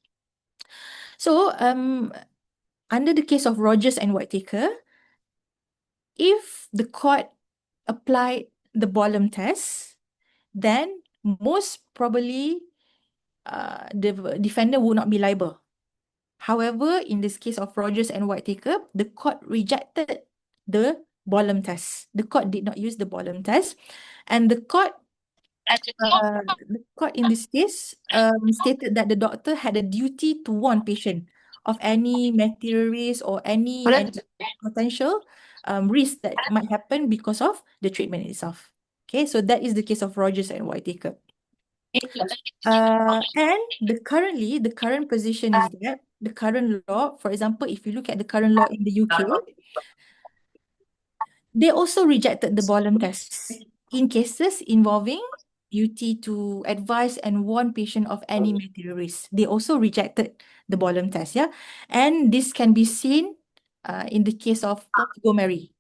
So under the case of Rogers and Whitaker, if the court applied the Bolam test, then most probably the defendant would not be liable. However, in this case of Rogers and Whitaker, the court rejected the Bolam test. The court did not use the Bolam test, and the court in this case stated that the doctor had a duty to warn patient of any material risk or any potential risk that might happen because of the treatment itself. Okay, so that is the case of Rogers and Whitaker. And the current position is that the current law, for example, if you look at the current law in the UK, they also rejected the Bolam test in cases involving duty to advise and warn patient of any material risk. They also rejected the Bolam test, yeah. And this can be seen in the case of Montgomery.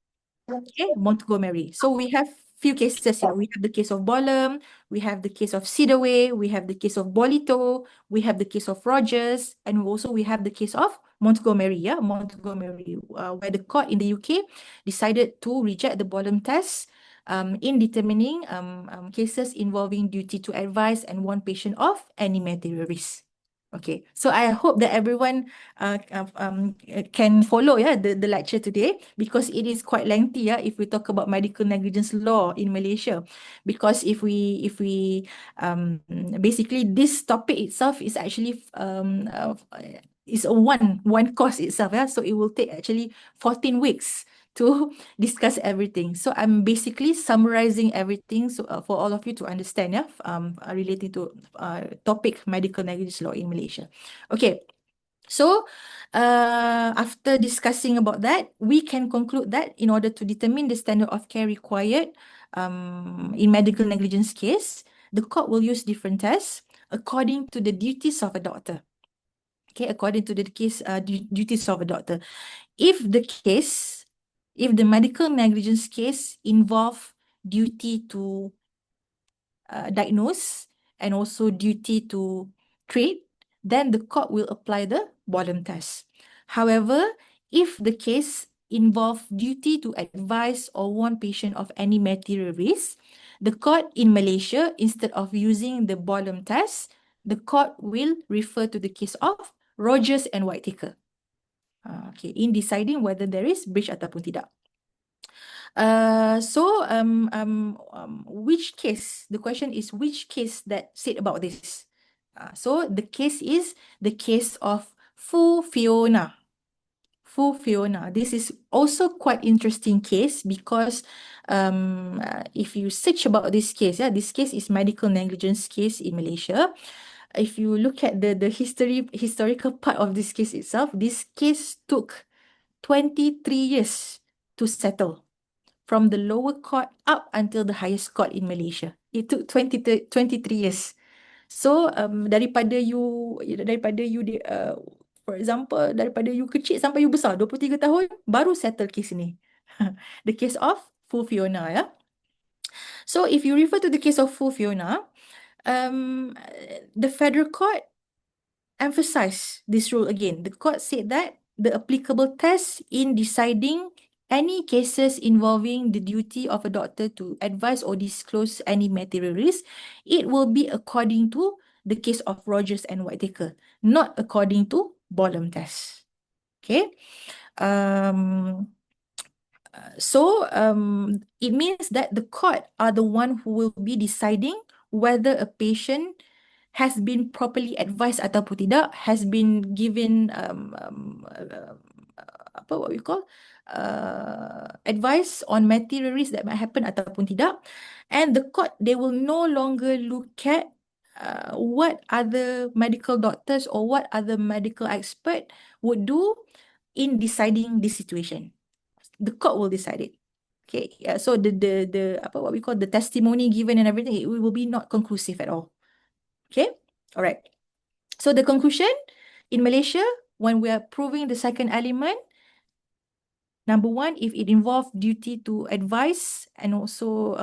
Okay, Montgomery. So we have few cases here. We have the case of Bolam, we have the case of Sidaway, we have the case of Bolito, we have the case of Rogers, and also we have the case of Montgomery. Yeah, Montgomery, where the court in the UK decided to reject the Bolam test in determining cases involving duty to advise and warn patient of any material risk. Okay, so I hope that everyone can follow, yeah, the lecture today, because it is quite lengthy, yeah, if we talk about medical negligence law in Malaysia. Because if we basically this topic itself is actually is a one course itself, yeah, so it will take actually 14 weeks to discuss everything. So I'm basically summarizing everything so for all of you to understand, yeah, relating to topic medical negligence law in Malaysia. Okay. So, after discussing about that, we can conclude that in order to determine the standard of care required in medical negligence case, the court will use different tests according to the duties of a doctor. Okay, according to the duties of a doctor. If the case, if the medical negligence case involve duty to diagnose and also duty to treat, then the court will apply the bottom test. However, if the case involve duty to advise or warn patient of any material risk, the court in Malaysia, instead of using the bottom test, the court will refer to the case of Rogers and Whittaker. Okay, in deciding whether there is breach ataupun tidak. Which case? The question is which case that said about this? So the case is the case of Fu Fiona. Fu Fiona. This is also quite interesting case because if you search about this case, this case is medical negligence case in Malaysia. If you look at the historical part of this case itself, this case took 23 years to settle from the lower court up until the highest court in Malaysia. It took 23 years. So daripada you for example, daripada you kecil sampai you besar 23 tahun baru settle case ni. The case of Fu Fiona, ya. So if you refer to the case of Fu Fiona, the federal court emphasize this rule again. The court said that the applicable test in deciding any cases involving the duty of a doctor to advise or disclose any material risk, it will be according to the case of Rogers and Whittaker, not according to Bolam test. Okay. It means that the court are the one who will be deciding whether a patient has been properly advised ataupun tidak, has been given what we call advice on material risk that might happen ataupun tidak, and the court, they will no longer look at what other medical doctors or what other medical expert would do in deciding this situation. The court will decide it. Okay, so the what we call the testimony given and everything, it will be not conclusive at all. Okay, all right. So the conclusion in Malaysia, when we are proving the second element, number one, if it involves duty to advise and also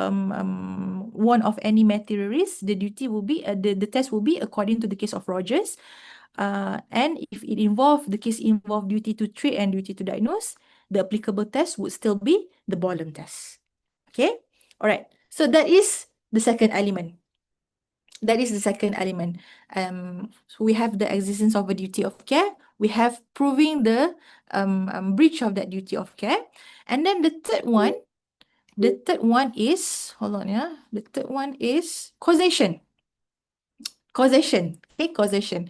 warn of any material risk, the duty will be the test will be according to the case of Rogers. And if it the case involve duty to treat and duty to diagnose, the applicable test would still be the Bolam test. Okay, all right. So that is the second element. That is the second element. So we have the existence of a duty of care. We have proving the breach of that duty of care. And then the third one is, hold on, yeah. The third one is causation. Causation, okay, causation.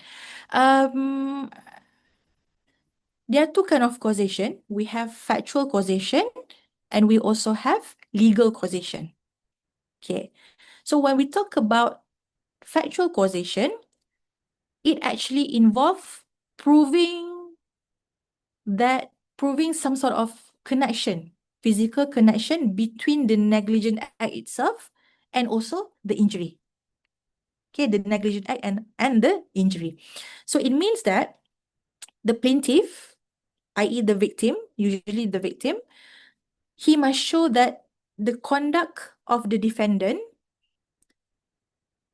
There are two kinds of causation. We have factual causation and we also have legal causation. Okay, so when we talk about factual causation, it actually involves proving some sort of connection, physical connection between the negligent act itself and also the injury. Okay, the negligent act and the injury. So it means that the plaintiff, i.e. the victim, usually the victim, he must show that the conduct of the defendant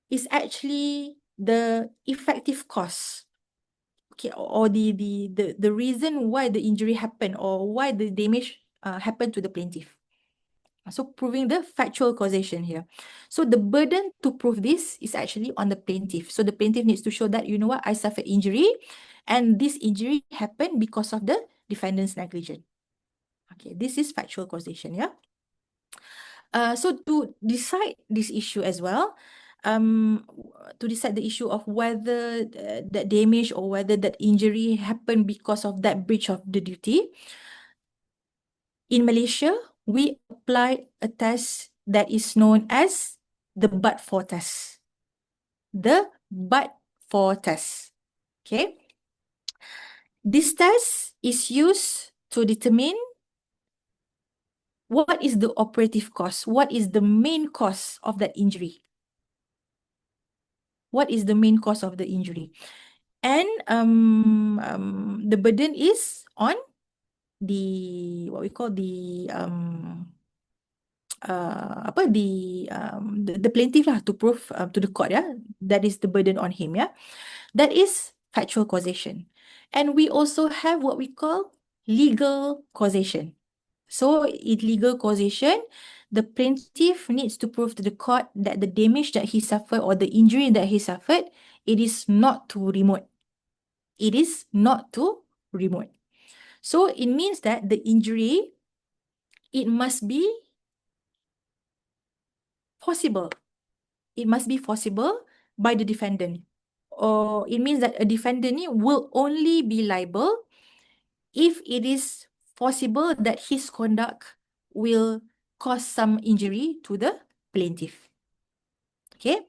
is actually the effective cause, okay, or the reason why the injury happened or why the damage happened to the plaintiff. So proving the factual causation here. So the burden to prove this is actually on the plaintiff. So the plaintiff needs to show that, you know what, I suffered injury and this injury happened because of the defendant's negligence. Okay, this is factual causation, yeah. So to decide this issue as well, to decide the issue of whether that damage or whether that injury happened because of that breach of the duty, in Malaysia, we apply a test that is known as the but-for test. The but-for test. Okay. This test is used to determine what is the operative cause, what is the main cause of that injury. What is the main cause of the injury? And the burden is on the what we call the plaintiff lah to prove to the court, yeah, that is the burden on him, yeah. That is factual causation. And we also have what we call legal causation. So in legal causation, the plaintiff needs to prove to the court that the damage that he suffered or the injury that he suffered, it is not too remote. It is not too remote. So it means that the injury, it must be possible. It must be possible by the defendant. Or it means that a defendant will only be liable if it is possible that his conduct will cause some injury to the plaintiff. Okay?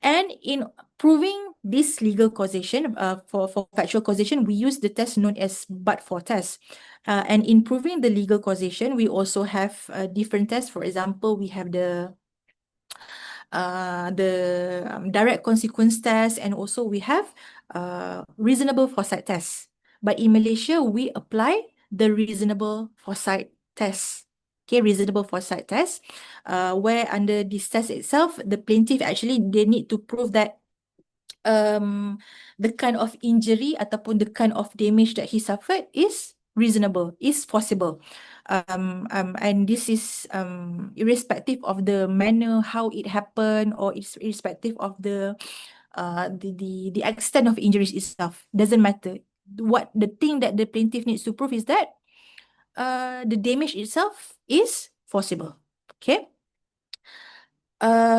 And in proving this legal causation, for factual causation, we use the test known as but-for test. And in proving the legal causation, we also have different tests. For example, we have the direct consequence test, and also we have reasonable foresight test. But in Malaysia, we apply the reasonable foresight test. Okay, reasonable foresight test, where under this test itself, the plaintiff actually they need to prove that the kind of injury ataupun the kind of damage that he suffered is reasonable, is possible. And this is irrespective of the manner how it happened, or it's irrespective of the extent of injuries itself. Doesn't matter. What the thing that the plaintiff needs to prove is that the damage itself is possible. Okay.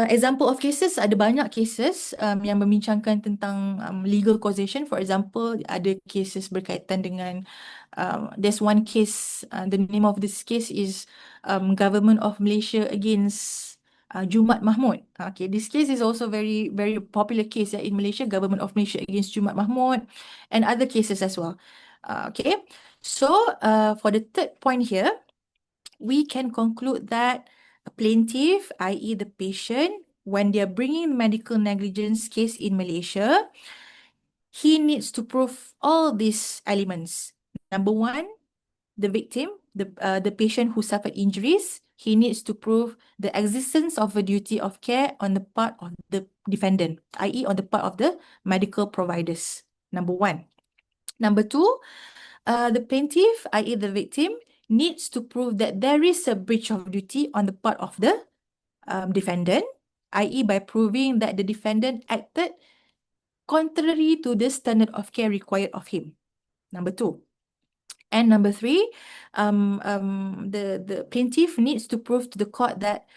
Example of cases, ada banyak cases yang membincangkan tentang legal causation. For example, ada cases berkaitan dengan there's one case, the name of this case is Government of Malaysia against Jumat Mahmud. Okay, this case is also very very popular case in Malaysia, Government of Malaysia against Jumat Mahmud, and other cases as well. Okay, so for the third point here, we can conclude that a plaintiff, i.e. the patient, when they are bringing medical negligence case in Malaysia, he needs to prove all these elements. Number one, the victim, the patient who suffered injuries, he needs to prove the existence of a duty of care on the part of the defendant, i.e. on the part of the medical providers. Number one. Number two, the plaintiff, i.e. the victim, needs to prove that there is a breach of duty on the part of the defendant, i.e. by proving that the defendant acted contrary to the standard of care required of him. Number two. And number three, the plaintiff needs to prove to the court that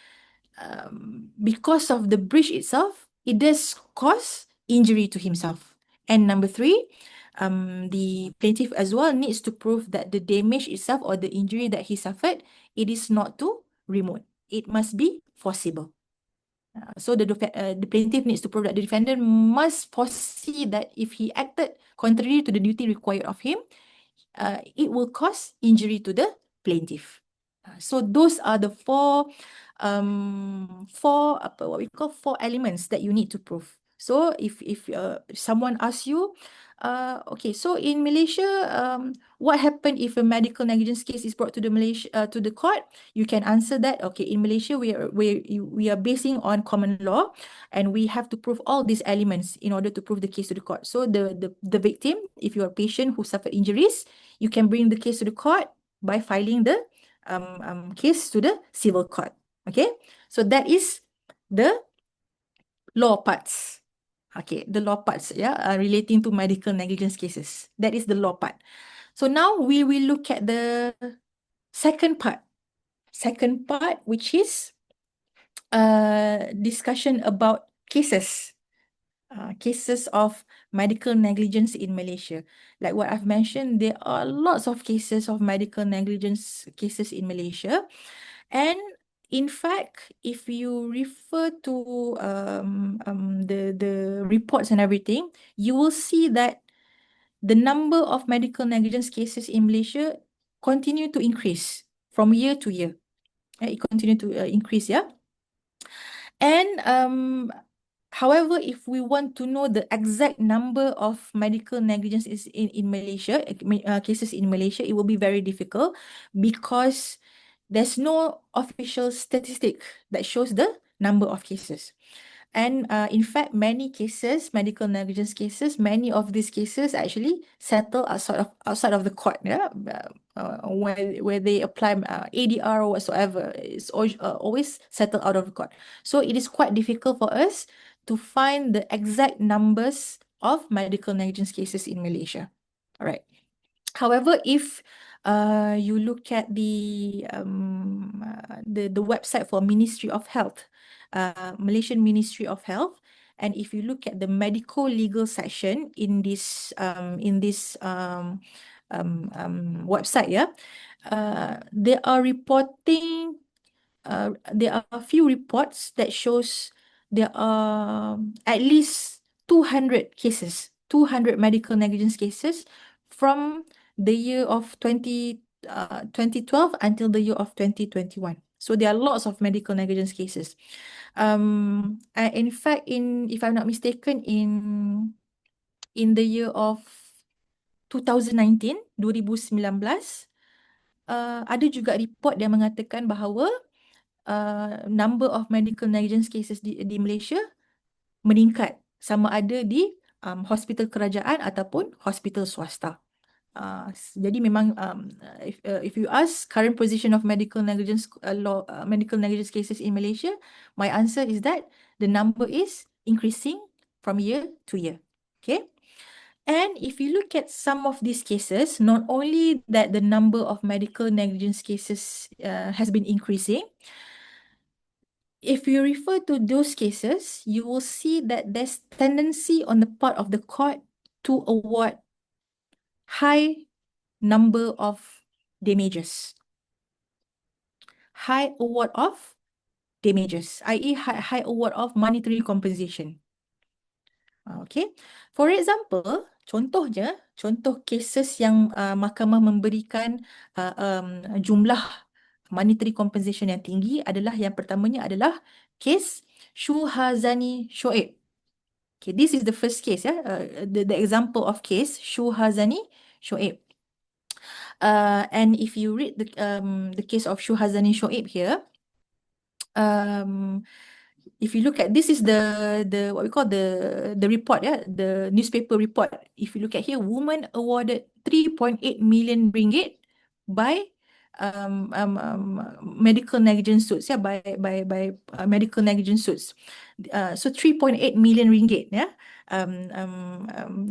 because of the breach itself, it does cause injury to himself. And number three, the plaintiff as well needs to prove that the damage itself or the injury that he suffered, it is not too remote. It must be forcible. So the plaintiff needs to prove that the defendant must foresee that if he acted contrary to the duty required of him, it will cause injury to the plaintiff. So those are the what we call four elements that you need to prove. So if someone asks you, okay, so in Malaysia, what happened if a medical negligence case is brought to to the court? You can answer that. Okay, in Malaysia, we are basing on common law, and we have to prove all these elements in order to prove the case to the court. So the victim, if you are a patient who suffered injuries, you can bring the case to the court by filing the case to the civil court. Okay, so that is the law parts. Okay, the law parts, yeah, relating to medical negligence cases. That is the law part. So now we will look at the second part. Second part, which is discussion about cases. Cases of medical negligence in Malaysia. Like what I've mentioned, there are lots of cases of medical negligence cases in Malaysia. And in fact, if you refer to the reports and everything, you will see that the number of medical negligence cases in Malaysia continue to increase from year to year. It continue to increase, yeah. And however, if we want to know the exact number of medical negligence is in Malaysia, cases in Malaysia, it will be very difficult because there's no official statistic that shows the number of cases. And in fact, many cases, medical negligence cases, many of these cases actually settle outside of the court, yeah, where they apply ADR or whatsoever. It's always settled out of the court. So it is quite difficult for us to find the exact numbers of medical negligence cases in Malaysia. All right. However, if you look at the website for Ministry of Health, Malaysian Ministry of Health, and if you look at the medical legal section in this website, yeah, they are reporting. There are a few reports that shows there are at least 200 cases, 200 medical negligence cases from the year of 2012 until the year of 2021. So there are lots of medical negligence cases. In fact, if I'm not mistaken, in the year of 2019, 2019, ada juga report yang mengatakan bahawa number of medical negligence cases di Malaysia meningkat, sama ada di hospital kerajaan ataupun hospital swasta. Jadi memang if you ask current position of medical negligence medical negligence cases in Malaysia, my answer is that the number is increasing from year to year. Okay. And if you look at some of these cases, not only that the number of medical negligence cases has been increasing, if you refer to those cases, you will see that there's tendency on the part of the court to award high number of damages. High award of damages, i.e. high award of monetary compensation. Okay. For example, contoh cases yang mahkamah memberikan jumlah monetary compensation yang tinggi adalah yang pertamanya adalah kes Syuhazani Shoaib. Okay, this is the first case, yeah, the example of case Syuhazani Shoaib. And if you read the case of Syuhazani Shoaib here, if you look at this is the what we call the report, yeah, the newspaper report. If you look at here, woman awarded 3.8 million ringgit by medical negligence suits, yeah, by medical negligence suits. So 3.8 million ringgit, yeah.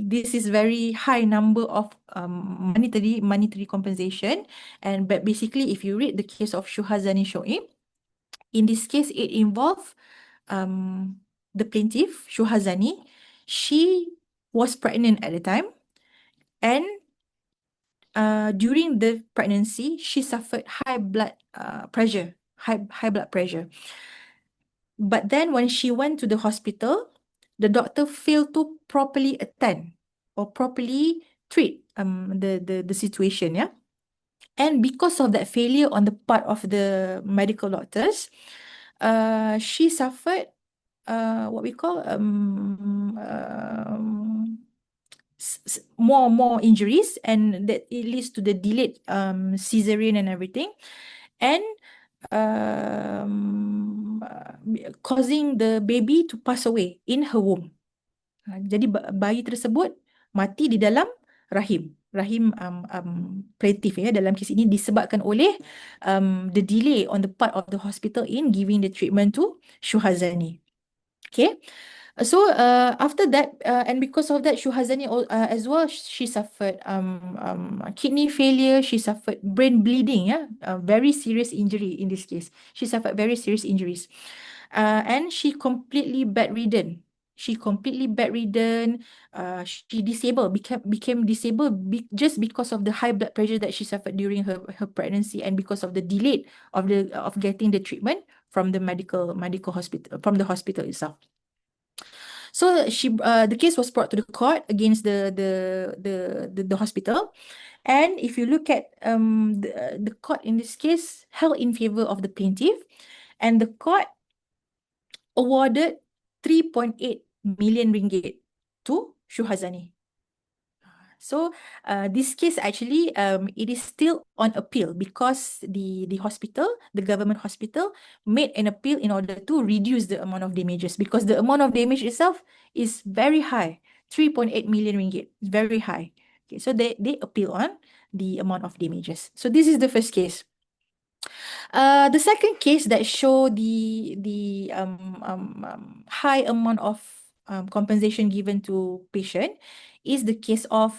This is very high number of monetary compensation. And but basically, if you read the case of Syuhazani Shoaib, in this case, it involved the plaintiff, Syuhazani. She was pregnant at the time, and during the pregnancy, she suffered high blood pressure, high blood pressure. But then when she went to the hospital, the doctor failed to properly attend or properly treat the situation, yeah. And because of that failure on the part of the medical doctors, she suffered what we call more injuries, and that it leads to the delayed cesarean and everything, and causing the baby to pass away in her womb. Jadi bayi tersebut mati di dalam rahim plaintiff, ya, dalam kes ini disebabkan oleh the delay on the part of the hospital in giving the treatment to Syuhazani. Okay. So after that, and because of that, Syuhazani as well, she suffered kidney failure. She suffered brain bleeding. Yeah, very serious injury in this case. She suffered very serious injuries, and she completely bedridden. She completely bedridden. She disabled, became disabled just because of the high blood pressure that she suffered during her pregnancy, and because of the delay of getting the treatment from the medical hospital, from the hospital itself. So the case was brought to the court against the hospital. And if you look at the court in this case held in favor of the plaintiff, and the court awarded 3.8 million ringgit to Shuhazani. So this case actually it is still on appeal because the hospital, the government hospital, made an appeal in order to reduce the amount of damages because the amount of damage itself is very high, 3.8 million ringgit. It's very high. Okay, so they appeal on the amount of damages. So this is the first case. The second case that show the high amount of compensation given to patient is the case of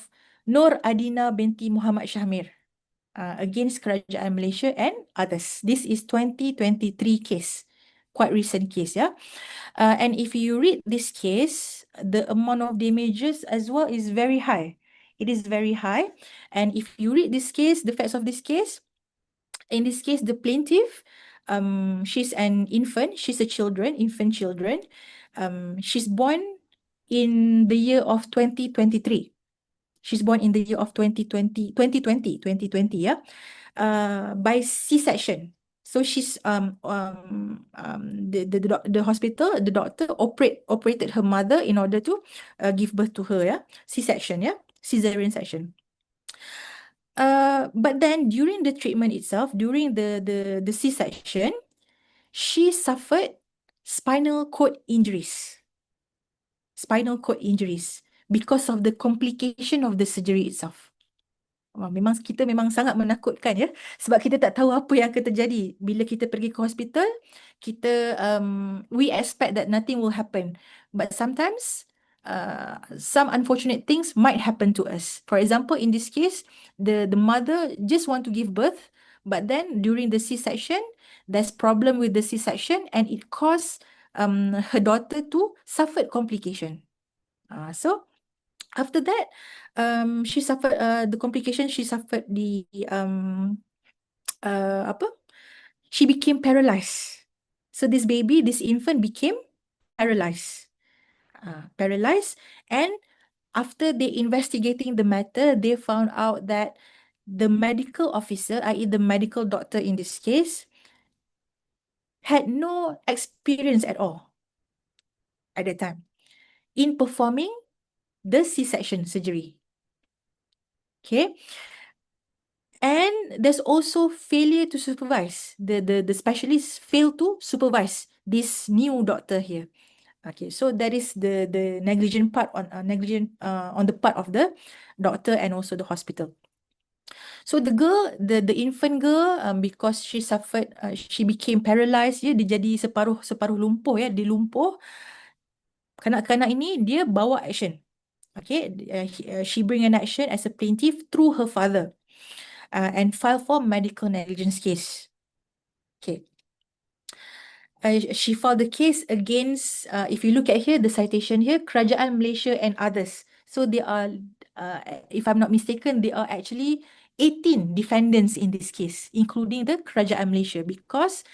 Nur Adina binti Muhammad Syahmir against Kerajaan Malaysia and others. This is 2023 case, quite recent case, yeah. And if you read this case, the amount of damages as well is very high. It is very high. And if you read this case, the facts of this case, in this case, the plaintiff, she's an infant, she's a children, infant children. She's born in the year of 2023. She's born in the year of 2020, yeah, by C-section. So she's the hospital, the doctor operated her mother in order to give birth to her, yeah, C-section, yeah, cesarean section. But then during the treatment itself, during the C-section, she suffered spinal cord injuries. Spinal cord injuries because of the complication of the surgery itself. Wah, memang kita memang sangat menakutkan ya, sebab kita tak tahu apa yang akan terjadi bila kita pergi ke hospital. Kita we expect that nothing will happen, but sometimes some unfortunate things might happen to us. For example, in this case, the mother just want to give birth, but then during the C-section, there's problem with the C-section and it caused her daughter to suffer complication. So after that, she suffered the complication. She suffered the apa? She became paralyzed. So this baby, this infant became paralyzed. Paralyzed. And after they investigating the matter, they found out that the medical officer, i.e. the medical doctor in this case, had no experience at all at that time in performing the C-section surgery. Okay. And there's also failure to supervise. The specialists fail to supervise this new doctor here. Okay, so that is the negligent part on the part of the doctor and also the hospital. So the girl, the infant girl, because she suffered, she became paralyzed. Ya, dia jadi separuh lumpuh ya, dia lumpuh. Kanak-kanak ini dia bawa action. Okay, she bring an action as a plaintiff through her father. And file for medical negligence case. Okay. She filed the case against, if you look at here, the citation here, Kerajaan Malaysia and others. So they are, if I'm not mistaken, they are actually 18 defendants in this case, including the Kerajaan Malaysia, because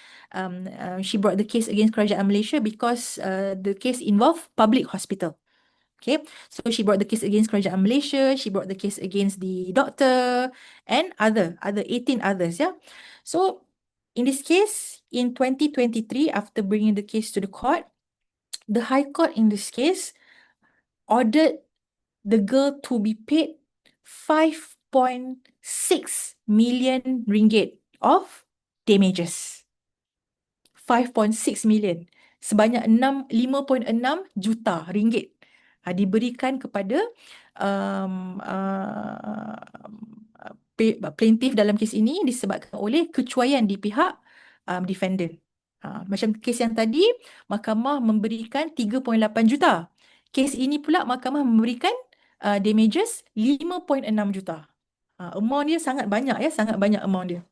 she brought the case against Kerajaan Malaysia because the case involved public hospital. Okay, so she brought the case against Kerajaan Malaysia, she brought the case against the doctor and other 18 others, yeah. So in this case, in 2023, after bringing the case to the court, the High Court in this case ordered the girl to be paid 5.6 million ringgit of damages. 5.6 million. Sebanyak 5.6 juta ringgit diberikan kepada plaintiff dalam kes ini disebabkan oleh kecuaian di pihak defendant. Macam kes yang tadi, mahkamah memberikan 3.8 juta. Kes ini pula mahkamah memberikan damages 5.6 juta. Amount dia sangat banyak ya, sangat banyak amount dia.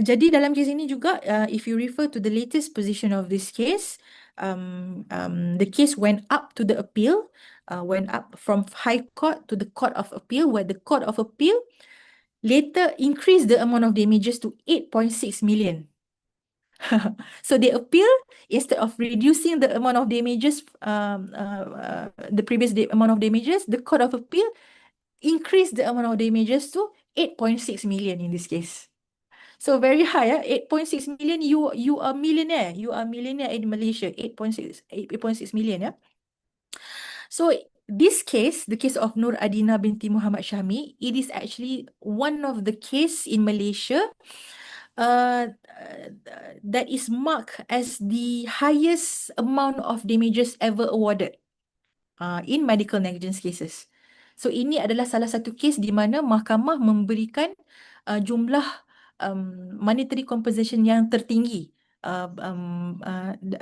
Jadi dalam kes ini juga, if you refer to the latest position of this case, the case went up to the appeal, went up from High Court to the Court of Appeal, where the Court of Appeal later increased the amount of damages to 8.6 million. So they appeal instead of reducing the amount of damages, the previous amount of damages, the Court of Appeal increased the amount of damages to 8.6 million in this case. So very high, 8.6 million. You are millionaire. You are millionaire in Malaysia. 8.6 million, yeah. So this case, the case of Nur Adina binti Muhammad Syami, it is actually one of the case in Malaysia that is marked as the highest amount of damages ever awarded in medical negligence cases. So ini adalah salah satu kes di mana mahkamah memberikan jumlah monetary compensation yang tertinggi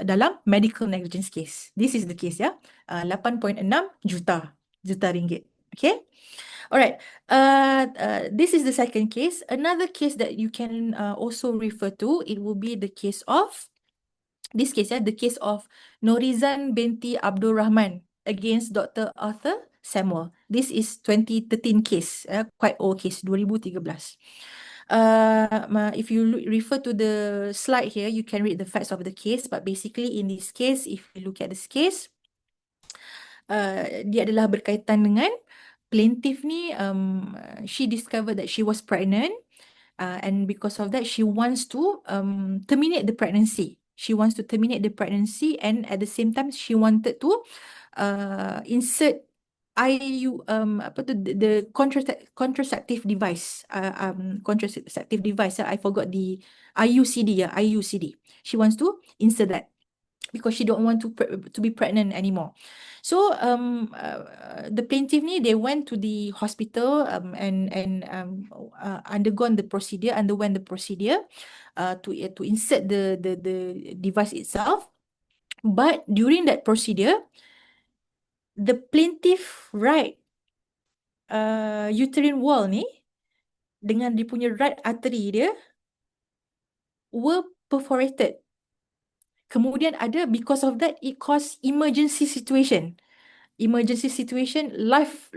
dalam medical negligence case. This is the case, ya. 8.6 juta ringgit. Okay. Alright. This is the second case. Another case that you can also refer to, it will be the case of this case, the case of Norizan binti Abdul Rahman against Dr. Arthur Samuel. This is 2013 case, quite old case, 2013. If you refer to the slide here, you can read the facts of the case. But basically in this case, if you look at this case, dia adalah berkaitan dengan plaintiff ni, she discovered that she was pregnant. And because of that, she wants to terminate the pregnancy. She wants to terminate the pregnancy, and at the same time, she wanted to insert IU apa tu, the contraceptive device. Contraceptive device. I forgot the IUCD. Yeah, IUCD. She wants to insert that because she don't want to be pregnant anymore. So the plaintiff ni, they went to the hospital and underwent the procedure to insert the device itself. But during that procedure, the plaintiff right uterine wall ni dengan dia punya right artery dia were perforated. Kemudian ada, because of that, it caused emergency situation, life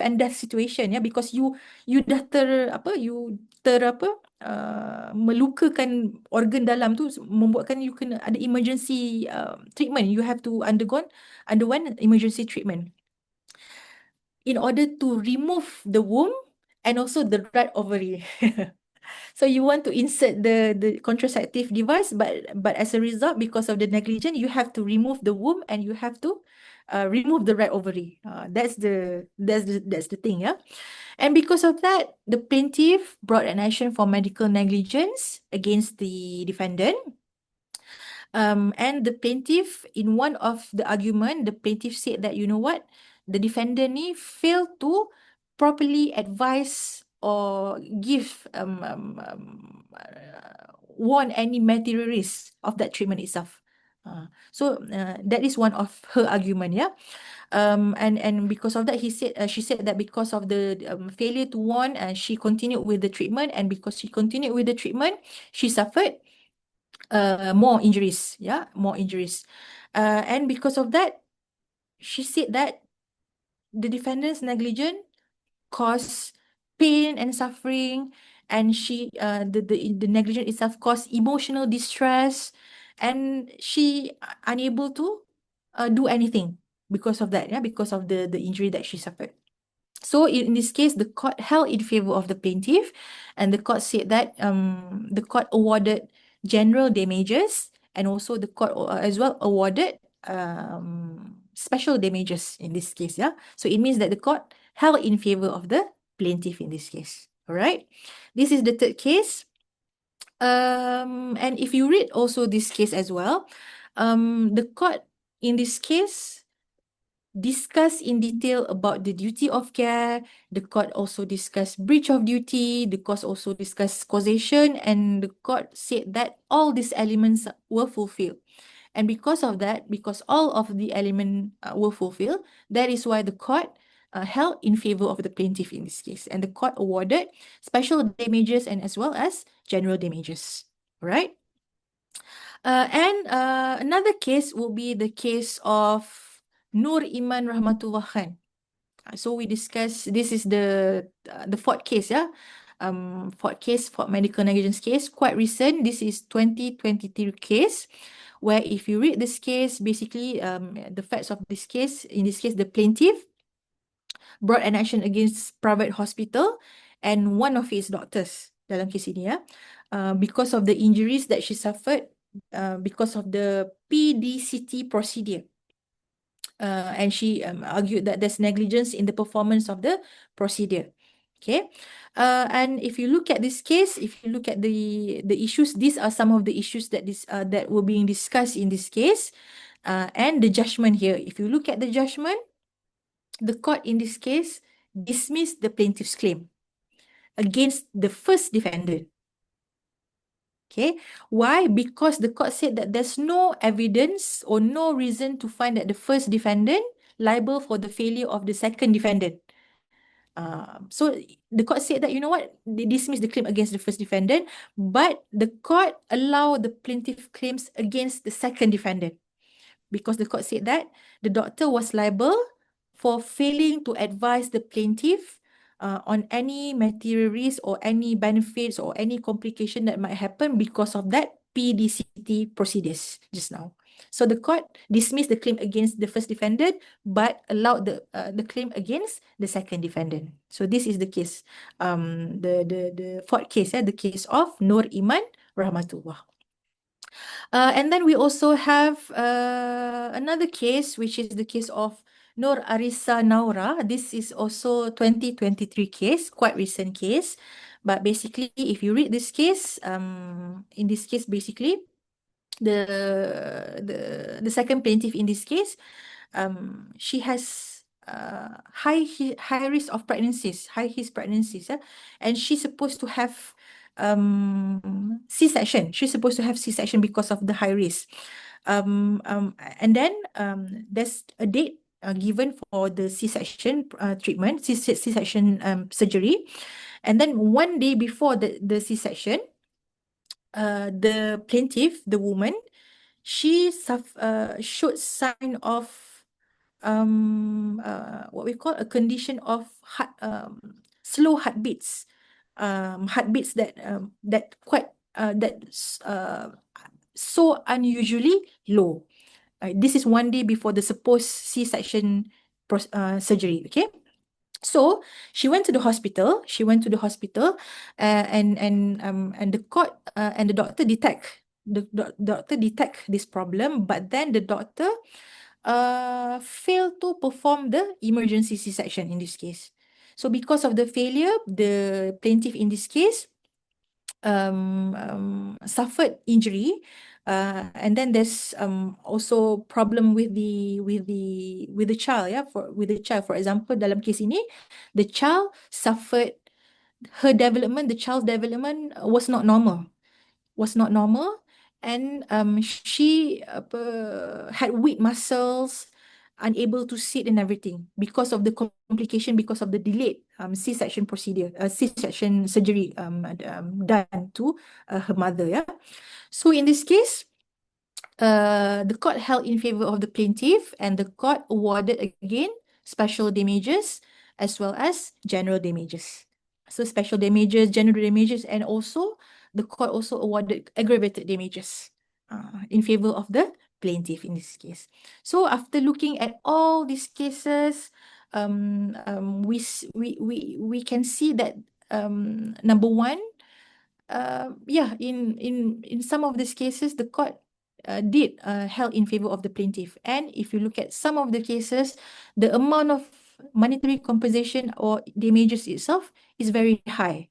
and death situation, ya, because you dah melukakan organ dalam tu, membuatkan you kena ada emergency treatment. You have to underwent emergency treatment in order to remove the womb and also the right ovary. So you want to insert the contraceptive device, but as a result, because of the negligence, you have to remove the womb and you have to remove the right ovary. That's the thing, yeah. And because of that, the plaintiff brought an action for medical negligence against the defendant. And the plaintiff, in one of the argument, the plaintiff said that, you know what, the defendant ni failed to properly advise or give warn any material risk of that treatment itself. So that is one of her argument, yeah. And because of that, she said that because of the failure to warn, she continued with the treatment, and because she continued with the treatment, she suffered more injuries, more injuries. And because of that, she said that the defendant's negligence caused pain and suffering, and the negligence itself caused emotional distress, and she unable to do anything because of that, because of the injury that she suffered. So in this case, the court held in favor of the plaintiff, and the court said that the court awarded general damages, and also the court as well awarded special damages in this case. Yeah, so it means that the court held in favor of the plaintiff in this case. All right, this is the third case. And if you read also this case as well, the court in this case discuss in detail about the duty of care. The court also discussed breach of duty. The court also discussed causation, and the court said that all these elements were fulfilled. And because of that, because all of the elements were fulfilled, that is why the court held in favor of the plaintiff in this case. And the court awarded special damages and as well as general damages. Right? And another case will be the case of Nur Iman Rahmatullah Khan. So we discuss, this is the fourth case, yeah. for medical negligence case, quite recent. This is 2023 case, where if you read this case, basically the facts of this case, in this case, the plaintiff brought an action against private hospital and one of its doctors dalam kes ini ya, because of the injuries that she suffered because of the PDCT procedure. And she argued that there's negligence in the performance of the procedure. Okay, and if you look at this case, if you look at the issues, these are some of the issues that were being discussed in this case, and the judgment here. If you look at the judgment, the court in this case dismissed the plaintiff's claim against the first defendant. Okay, why? Because the court said that there's no evidence or no reason to find that the first defendant liable for the failure of the second defendant. So the court said that, you know what, they dismissed the claim against the first defendant, but the court allowed the plaintiff claims against the second defendant, because the court said that the doctor was liable for failing to advise the plaintiff on any material risk or any benefits or any complication that might happen because of that PDCT procedures just now. So the court dismissed the claim against the first defendant, but allowed the claim against the second defendant. So this is the case, the fourth case, the case of Nur Iman Rahmatullah. And then we also have another case, which is the case of Nur Arisa Naura. This is also 2023 case, quite recent case. But basically, if you read this case, in this case, basically, the second plaintiff in this case, she has high risk of pregnancies, high risk pregnancies, and she's supposed to have C-section. She's supposed to have C-section because of the high risk. And then there's a date given for the C-section treatment, C-section surgery. And then one day before the C-section, the plaintiff, the woman, she showed sign of what we call a condition of slow heartbeats, heartbeats that quite that's so unusually low. This is one day before the supposed C-section surgery. Okay. So she went to the hospital. She went to the hospital, and the court and the doctor doctor detect this problem, but then the doctor failed to perform the emergency C-section in this case. So because of the failure, the plaintiff in this case suffered injury, and then there's also problem with the child, with the child. For example, dalam kes ini, the child suffered the child's development was not normal, and she had weak muscles, unable to sit and everything because of the complication, because of the delayed C-section procedure, C-section surgery done to her mother. Yeah. So in this case, the court held in favor of the plaintiff, and the court awarded again special damages as well as general damages. So special damages, general damages, and also the court also awarded aggravated damages in favor of the plaintiff in this case. So after looking at all these cases, we can see that number one, in some of these cases, the court did held in favor of the plaintiff. And if you look at some of the cases, the amount of monetary compensation or damages itself is very high.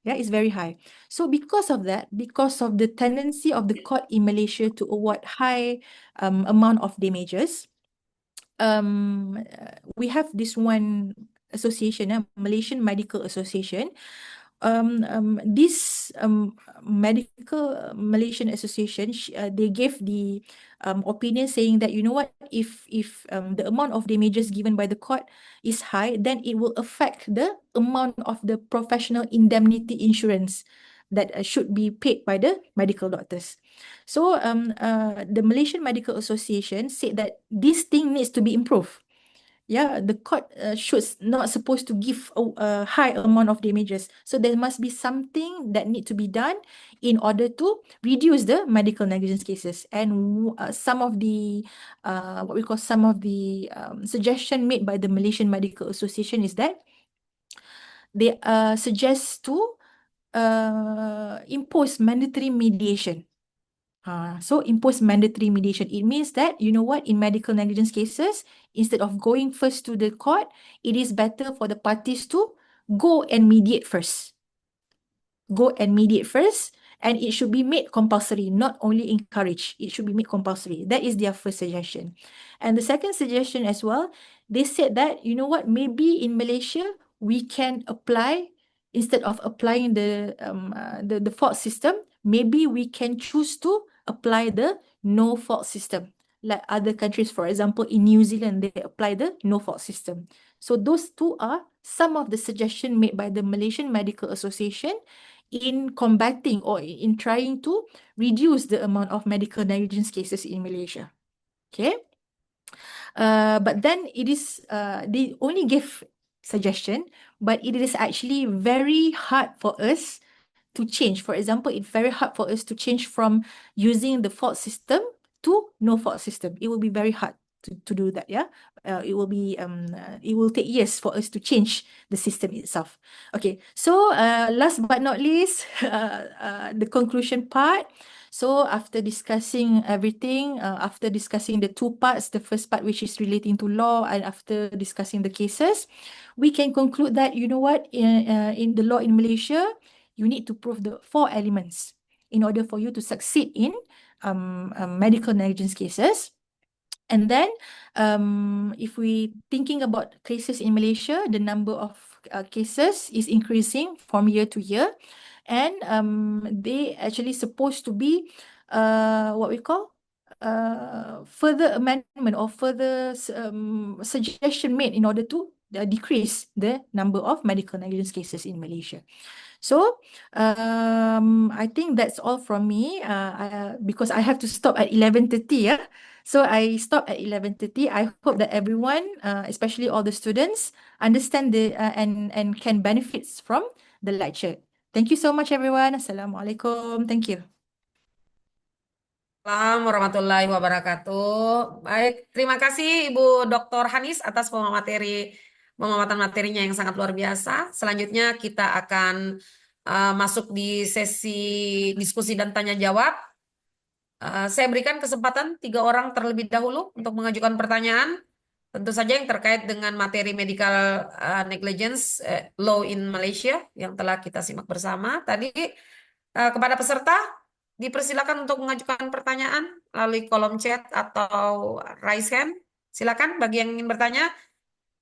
Yeah, it's very high. So because of that, because of the tendency of the court in Malaysia to award high amount of damages, we have this one association, Malaysian Medical Association. This medical Malaysian Association, they gave the opinion saying that, you know what, if the amount of damages given by the court is high, then it will affect the amount of the professional indemnity insurance that should be paid by the medical doctors. So the Malaysian Medical Association said that this thing needs to be improved. Yeah, the court should not supposed to give a high amount of damages. So there must be something that need to be done in order to reduce the medical negligence cases. And some of the what we call some of the suggestion made by the Malaysian Medical Association is that they suggest to impose mandatory mediation. So impose mandatory mediation. It means that, you know what, in medical negligence cases, instead of going first to the court, it is better for the parties to go and mediate first. Go and mediate first, and it should be made compulsory, not only encouraged. It should be made compulsory. That is their first suggestion. And the second suggestion as well, they said that, you know what, maybe in Malaysia, we can apply, instead of applying the fault system, maybe we can choose to apply the no fault system. Like other countries, for example, in New Zealand, they apply the no fault system. So those two are some of the suggestions made by the Malaysian Medical Association in combating or in trying to reduce the amount of medical negligence cases in Malaysia. Okay. But then it is, they only give suggestion, but it is actually very hard for us to change. For example, it's very hard for us to change from using the fault system to no fault system. It will be very hard to do that. Yeah. It will take years for us to change the system itself. Okay. So last but not least, the conclusion part. So after discussing everything, after discussing the two parts, the first part which is relating to law, and after discussing the cases, we can conclude that, you know what, in the law in Malaysia, you need to prove the four elements in order for you to succeed in medical negligence cases. And then, if we thinking about cases in Malaysia, the number of cases is increasing from year to year, and they actually supposed to be what we call further amendment or further suggestion made in order to decrease the number of medical negligence cases in Malaysia. So, I think that's all from me. Because I have to stop at 11:30. Yeah. So I stop at 11:30. I hope that everyone, especially all the students, understand and can benefits from the lecture. Thank you so much, everyone. Assalamualaikum. Thank you. Assalamualaikum warahmatullahi wabarakatuh. Baik, terima kasih Ibu Dr. Hanis atas pemaparan materinya yang sangat luar biasa. Selanjutnya kita akan masuk di sesi diskusi dan tanya jawab. Saya berikan kesempatan 3 orang terlebih dahulu untuk mengajukan pertanyaan. Tentu saja yang terkait dengan materi medical negligence law in Malaysia yang telah kita simak bersama tadi. Kepada peserta, dipersilakan untuk mengajukan pertanyaan melalui kolom chat atau raise hand. Silakan bagi yang ingin bertanya,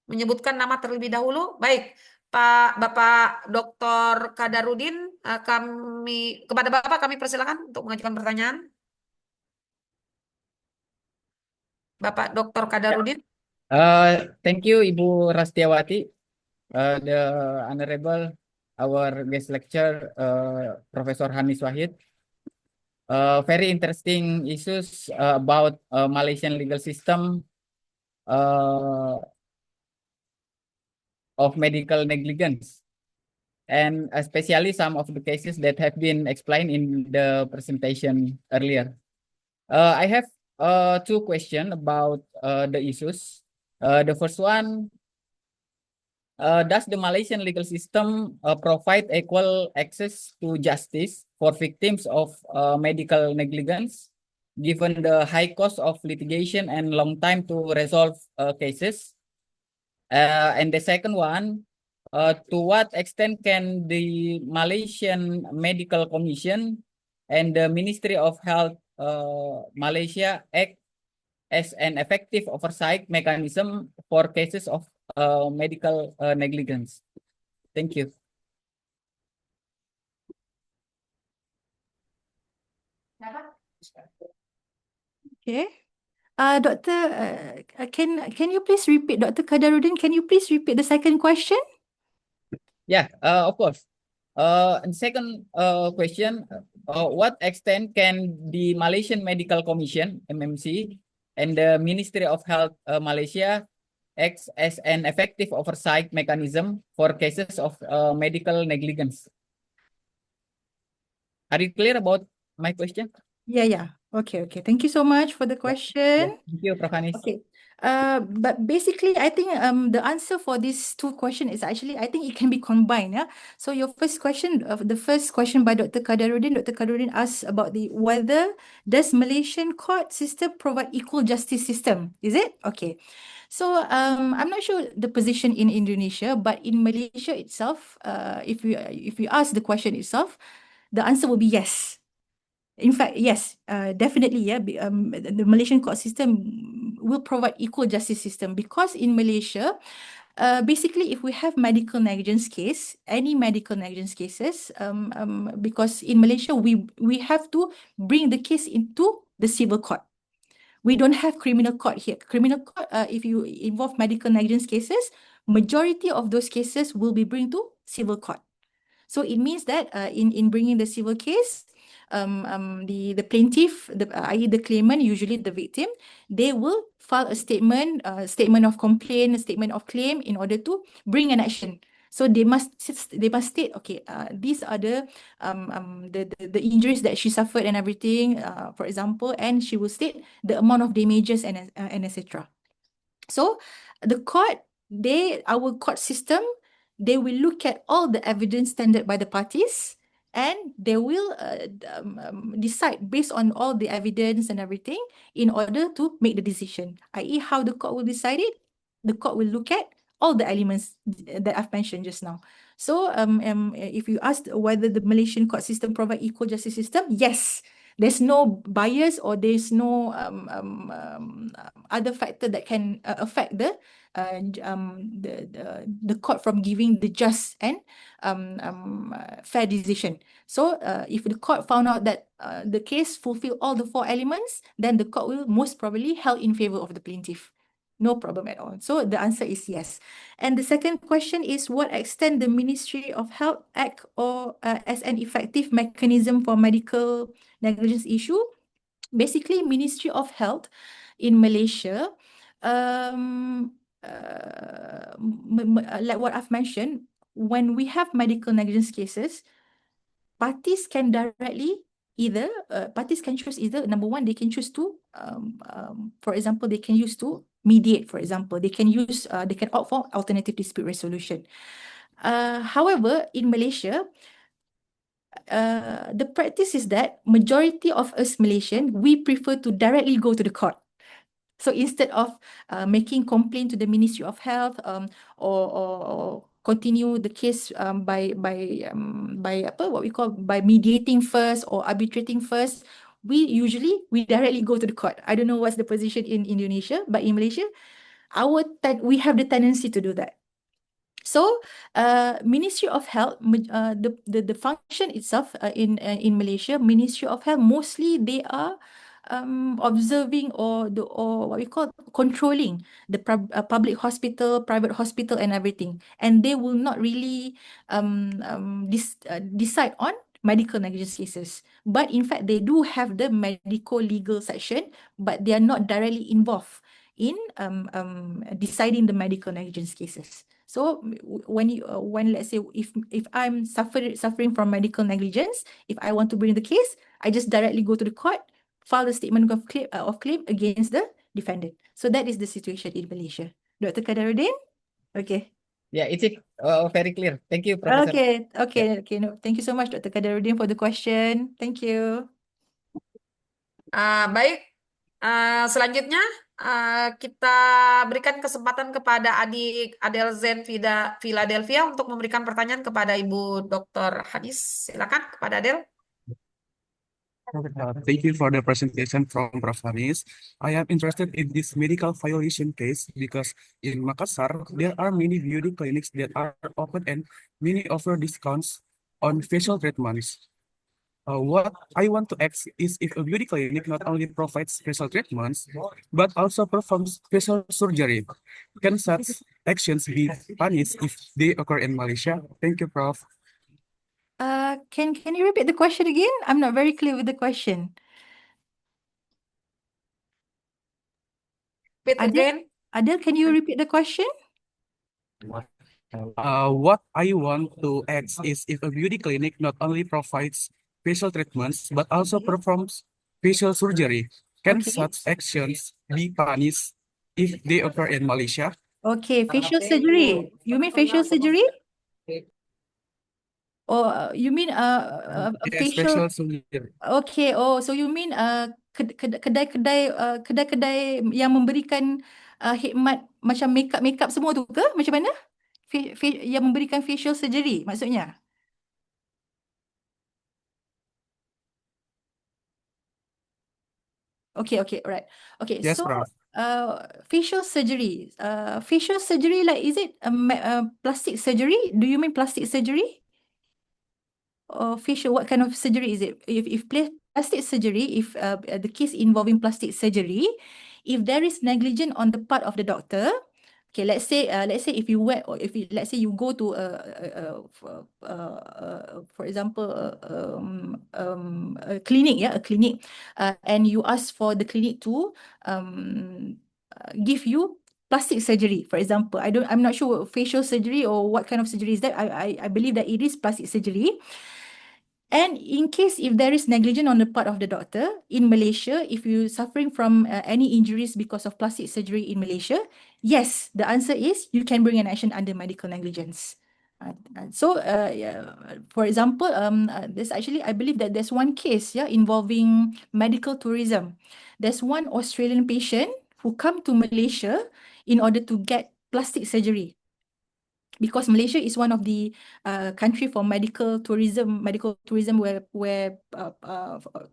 menyebutkan nama terlebih dahulu. Baik, Bapak Dr. Kadarudin, kepada Bapak kami persilakan untuk mengajukan pertanyaan. Bapak Dr. Kadarudin. Thank you, Ibu Rastiawati, the Honorable, our guest lecturer, Professor Hanis Wahid. Very interesting issues about Malaysian legal system of medical negligence, and especially some of the cases that have been explained in the presentation earlier. I have two questions about the issues. The first one, does the Malaysian legal system provide equal access to justice for victims of medical negligence, given the high cost of litigation and long time to resolve cases? And the second one, to what extent can the Malaysian Medical Commission and the Ministry of Health Malaysia act as an effective oversight mechanism for cases of medical negligence? Thank you. Okay. Doctor, can you please repeat, Dr. Kadarudin, can you please repeat the second question? Yeah, of course. And second question, what extent can the Malaysian Medical Commission, MMC, and the Ministry of Health Malaysia acts as an effective oversight mechanism for cases of medical negligence. Are you clear about my question? Yeah, yeah. Okay, okay. Thank you so much for the Yeah. Yeah. question. Thank you, Prof. Hanis. Okay. But basically, I think the answer for these two questions is actually, I think it can be combined. Yeah. So your first question, the first question by Dr. Kadarudin asked about the whether does Malaysian court system provide equal justice system? Is it? Okay. So I'm not sure the position in Indonesia, but in Malaysia itself, if you ask the question itself, the answer will be yes. In fact, yes, definitely, yeah. The Malaysian court system will provide equal justice system because in Malaysia, basically, if we have medical negligence case, any medical negligence cases, because in Malaysia we have to bring the case into the civil court. We don't have criminal court here. Criminal court, if you involve medical negligence cases, majority of those cases will be bring to civil court. So it means that in bringing the civil case, the plaintiff, i.e. the claimant, usually the victim, they will file a statement of complaint, a statement of claim in order to bring an action. So they must state, okay, these are the injuries that she suffered and everything, for example, and she will state the amount of damages and etc. So the court, our court system, they will look at all the evidence tendered by the parties and they will decide based on all the evidence and everything in order to make the decision, i.e. how the court will decide it. The court will look at all the elements that I've mentioned just now. So if you ask whether the Malaysian court system provide equal justice system, yes. There's no bias or there's no other factor that can affect the court from giving the just and fair decision. So if the court found out that the case fulfill all the four elements, then the court will most probably held in favor of the plaintiff. No problem at all. So the answer is yes. And the second question is, what extent the Ministry of Health act or as an effective mechanism for medical negligence issue? Basically, Ministry of Health in Malaysia, like what I've mentioned, when we have medical negligence cases, parties can choose either, number one, they can choose to, for example, they can use to mediate, for example, they can opt for alternative dispute resolution. However, in Malaysia, the practice is that majority of us Malaysian, we prefer to directly go to the court. So instead of making complaint to the Ministry of Health, or continue the case by mediating first or arbitrating first, we directly go to the court. I don't know what's the position in Indonesia, but in Malaysia, we have the tendency to do that. So, Ministry of Health, the function itself in Malaysia, Ministry of Health, mostly they are observing or what we call controlling the public hospital, private hospital, and everything, and they will not really decide on medical negligence cases. But in fact, they do have the medical legal section, but they are not directly involved in deciding the medical negligence cases. So when let's say if I'm suffering from medical negligence, if I want to bring the case, I just directly go to the court, file a statement of claim against the defendant. So that is the situation in Malaysia. Dr. Kadarudin? Okay. Yeah, it's very clear. Thank you, Professor. Okay, okay, Yeah. okay. No, thank you so much, Dr. Kadarudin, for the question. Thank you. Baik, selanjutnya kita berikan kesempatan kepada adik Adel Zen Philadelphia untuk memberikan pertanyaan kepada Ibu Dr. Hanis. Silakan kepada Adel. Thank you for the presentation from Prof. Hanis. I am interested in this medical violation case because in Makassar, there are many beauty clinics that are open and many offer discounts on facial treatments. What I want to ask is if a beauty clinic not only provides facial treatments, but also performs facial surgery. Can such actions be punished if they occur in Malaysia? Thank you, Prof. Can you repeat the question again? I'm not very clear with the question. Repeat Adel? again. Adele, can you repeat the question? What I want to ask is if a beauty clinic not only provides facial treatments but also performs facial surgery, can Okay. such actions be punished if they occur in Malaysia? Okay, facial surgery. You mean facial surgery? Or you mean Yes, facial? facial surgery. Okay, oh, so you mean kedai-kedai kedai-kedai yang memberikan khidmat macam makeup semua tu ke? Macam mana? Yang memberikan facial surgery maksudnya? Okay, okay, alright. Okay, Yes, so Prof. facial surgery like is it plastic surgery? Do you mean plastic surgery? Or facial, what kind of surgery is it? If plastic surgery, if the case involving plastic surgery, if there is negligence on the part of the doctor, okay, let's say if you went, or if you, let's say you go to for example, a clinic, yeah, a clinic, and you ask for the clinic to give you plastic surgery, for example. I'm not sure facial surgery or what kind of surgery is that. I believe that it is plastic surgery. And in case if there is negligence on the part of the doctor in Malaysia, if you're suffering from any injuries because of plastic surgery in Malaysia, yes, the answer is you can bring an action under medical negligence. Yeah, for example, there's actually, I believe that there's one case, yeah, involving medical tourism. There's one Australian patient who come to Malaysia in order to get plastic surgery, because Malaysia is one of the country for medical tourism where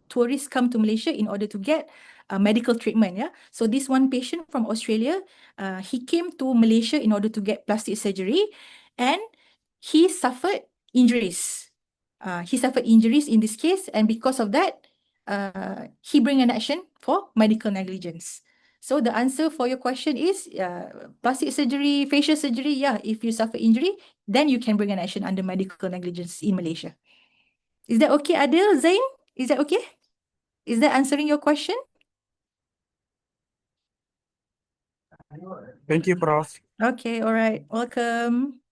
tourists come to Malaysia in order to get medical treatment. Yeah, so this one patient from Australia, he came to Malaysia in order to get plastic surgery, and he suffered injuries. He suffered injuries in this case, and because of that, he bring an action for medical negligence. So the answer for your question is plastic surgery, facial surgery. Yeah, if you suffer injury, then you can bring an action under medical negligence in Malaysia. Is that okay, Adil, Zain? Is that okay? Is that answering your question? Thank you, Prof. Okay, all right. Welcome.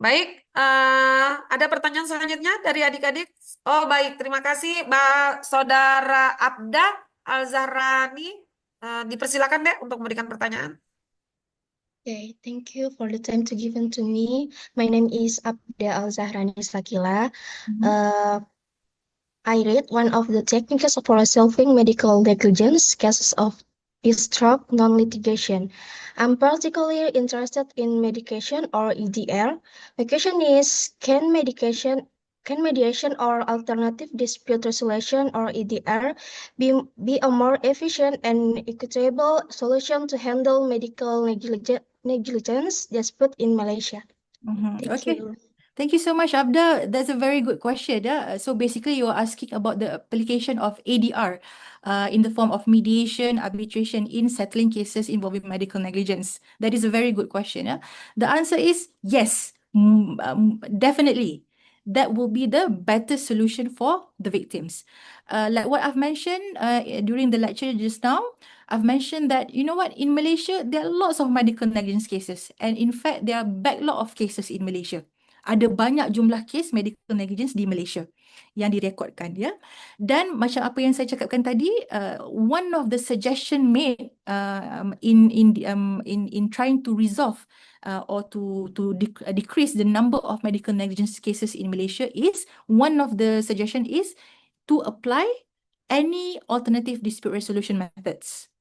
Baik, ada pertanyaan selanjutnya dari adik-adik? Oh, baik. Terima kasih, Saudara Abda Al-Zahrani. Dipersilakan deh untuk memberikan pertanyaan. Okay, thank you for the time to given to me. My name is Abda Al-Zahrani Sakila. I read one of the techniques for solving medical negligence cases of stroke non-litigation. I'm particularly interested in medication or EDR. My question is, can mediation or alternative dispute resolution or EDR be a more efficient and equitable solution to handle medical negligence dispute in Malaysia? Thank Okay. you. Thank you so much, Abda. That's a very good question. So basically, you're asking about the application of ADR in the form of mediation, arbitration in settling cases involving medical negligence. That is a very good question. The answer is yes, definitely. That will be the better solution for the victims. Like what I've mentioned during the lecture just now, I've mentioned that, you know what, in Malaysia, there are lots of medical negligence cases. And in fact, there are backlog of cases in Malaysia. Ada banyak jumlah kes medical negligence di Malaysia yang direkodkan, ya. Dan macam apa yang saya cakapkan tadi, one of the suggestion made in trying to resolve or to decrease the number of medical negligence cases in Malaysia is, one of the suggestion is to apply any alternative dispute resolution methods.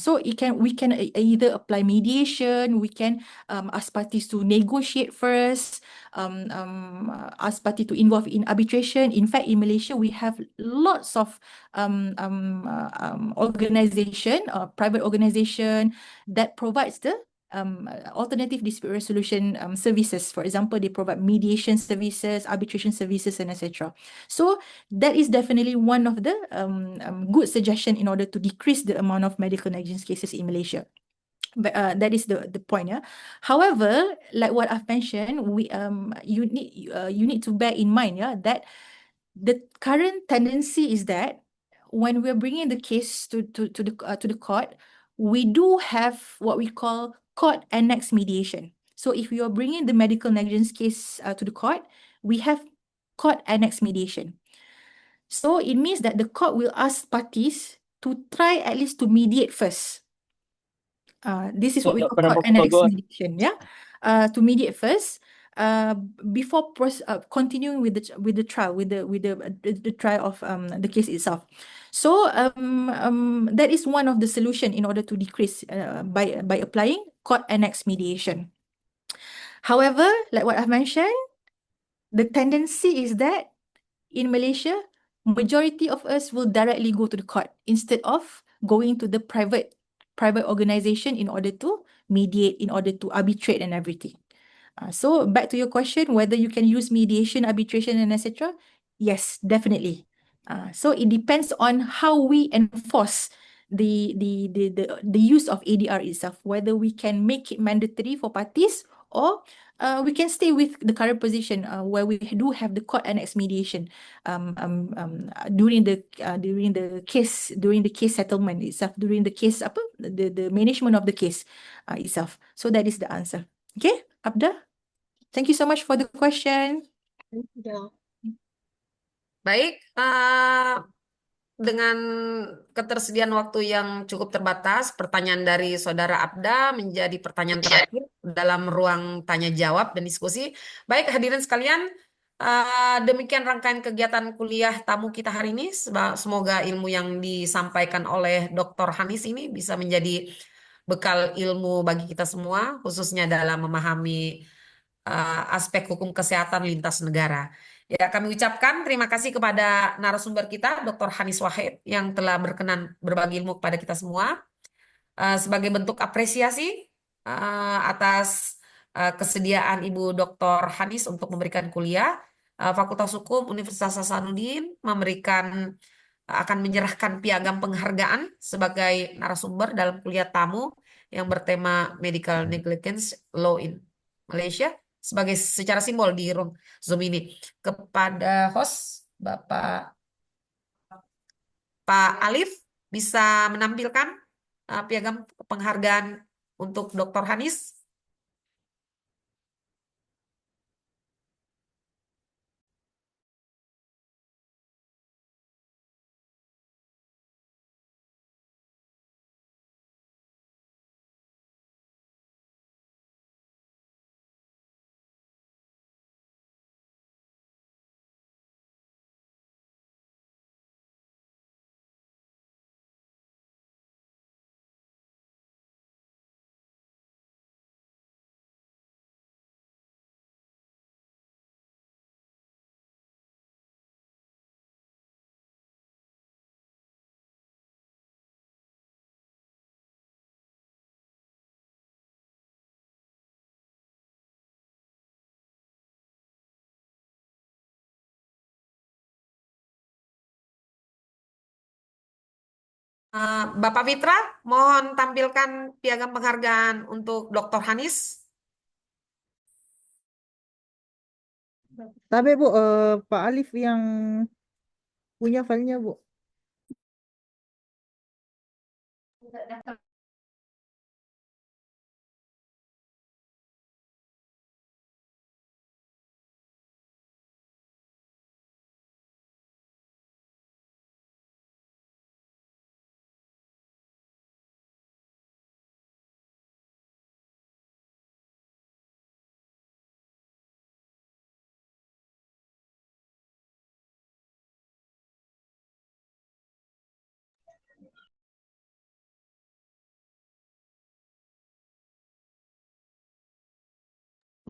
So we can either apply mediation, we can ask parties to negotiate first, ask party to involve in arbitration. In fact, in Malaysia, we have lots of organization, private organization that provides the alternative dispute resolution services. For example, they provide mediation services, arbitration services, and etc. So that is definitely one of the good suggestion in order to decrease the amount of medical negligence cases in Malaysia. But that is the point. Yeah. However, like what I've mentioned, you need to bear in mind, yeah, that the current tendency is that when we're bringing the case to the court, we do have what we call court annex mediation. So if you are bringing the medical negligence case to the court, we have court annex mediation. So it means that the court will ask parties to try at least to mediate first. This is what we call court annex mediation, yeah. To mediate first, before continuing with the trial, with the trial of the case itself. So that is one of the solution in order to decrease by applying court annex mediation. However, like what I've mentioned, the tendency is that in Malaysia, majority of us will directly go to the court instead of going to the private organization in order to mediate, in order to arbitrate and everything. So back to your question, whether you can use mediation, arbitration, and etc. Yes, definitely. So it depends on how we enforce the use of ADR itself, whether we can make it mandatory for parties or we can stay with the current position where we do have the court annex mediation during the case settlement itself, during the case the management of the case itself. So that is the answer. Okay, Abda? Thank you so much for the question. Yeah. Baik, dengan ketersediaan waktu yang cukup terbatas, pertanyaan dari Saudara Abda menjadi pertanyaan terakhir dalam ruang tanya jawab dan diskusi. Baik, hadirin sekalian, demikian rangkaian kegiatan kuliah tamu kita hari ini. Semoga ilmu yang disampaikan oleh Dr. Hanis ini bisa menjadi bekal ilmu bagi kita semua, khususnya dalam memahami aspek hukum kesehatan lintas negara. Ya, kami ucapkan terima kasih kepada narasumber kita, Dr. Hanis Wahid, yang telah berkenan berbagi ilmu kepada kita semua. Sebagai bentuk apresiasi atas kesediaan Ibu Dr. Hanis untuk memberikan kuliah, Fakultas Hukum Universitas Hasanuddin akan menyerahkan piagam penghargaan sebagai narasumber dalam kuliah tamu yang bertema Medical Negligence Law in Malaysia sebagai secara simbol di room Zoom ini. Kepada host Pak Alif bisa menampilkan piagam penghargaan untuk Dr. Hanis. Bapak Fitra, mohon tampilkan piagam penghargaan untuk Dr. Hanis. Tapi Bu, Pak Alif yang punya filenya Bu.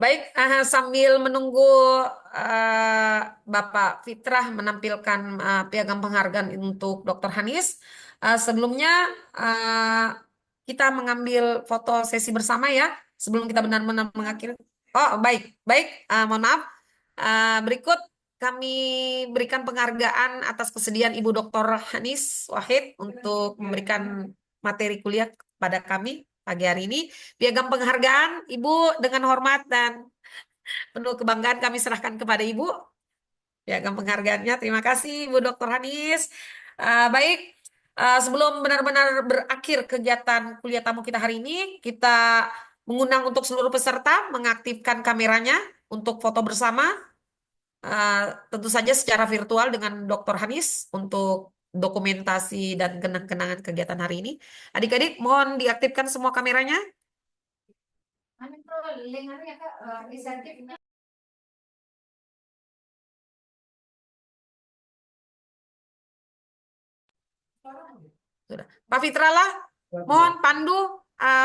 Baik, sambil menunggu Bapak Fitrah menampilkan piagam penghargaan untuk Dr. Hanis, sebelumnya kita mengambil foto sesi bersama ya, sebelum kita benar-benar mengakhiri. Oh, baik, baik, mohon maaf. Berikut kami berikan penghargaan atas kesediaan Ibu Dr. Hanis Wahid untuk memberikan materi kuliah kepada kami pagi hari ini. Piagam penghargaan, Ibu, dengan hormat dan penuh kebanggaan kami serahkan kepada Ibu. Piagam penghargaannya, terima kasih Ibu Dr. Hanis. Baik, Sebelum benar-benar berakhir kegiatan kuliah tamu kita hari ini, kita mengundang untuk seluruh peserta mengaktifkan kameranya untuk foto bersama, tentu saja secara virtual dengan Dr. Hanis untuk dokumentasi dan kenang-kenangan kegiatan hari ini. Adik-adik, mohon diaktifkan semua kameranya. Sudah. Pak Fitralah, mohon pandu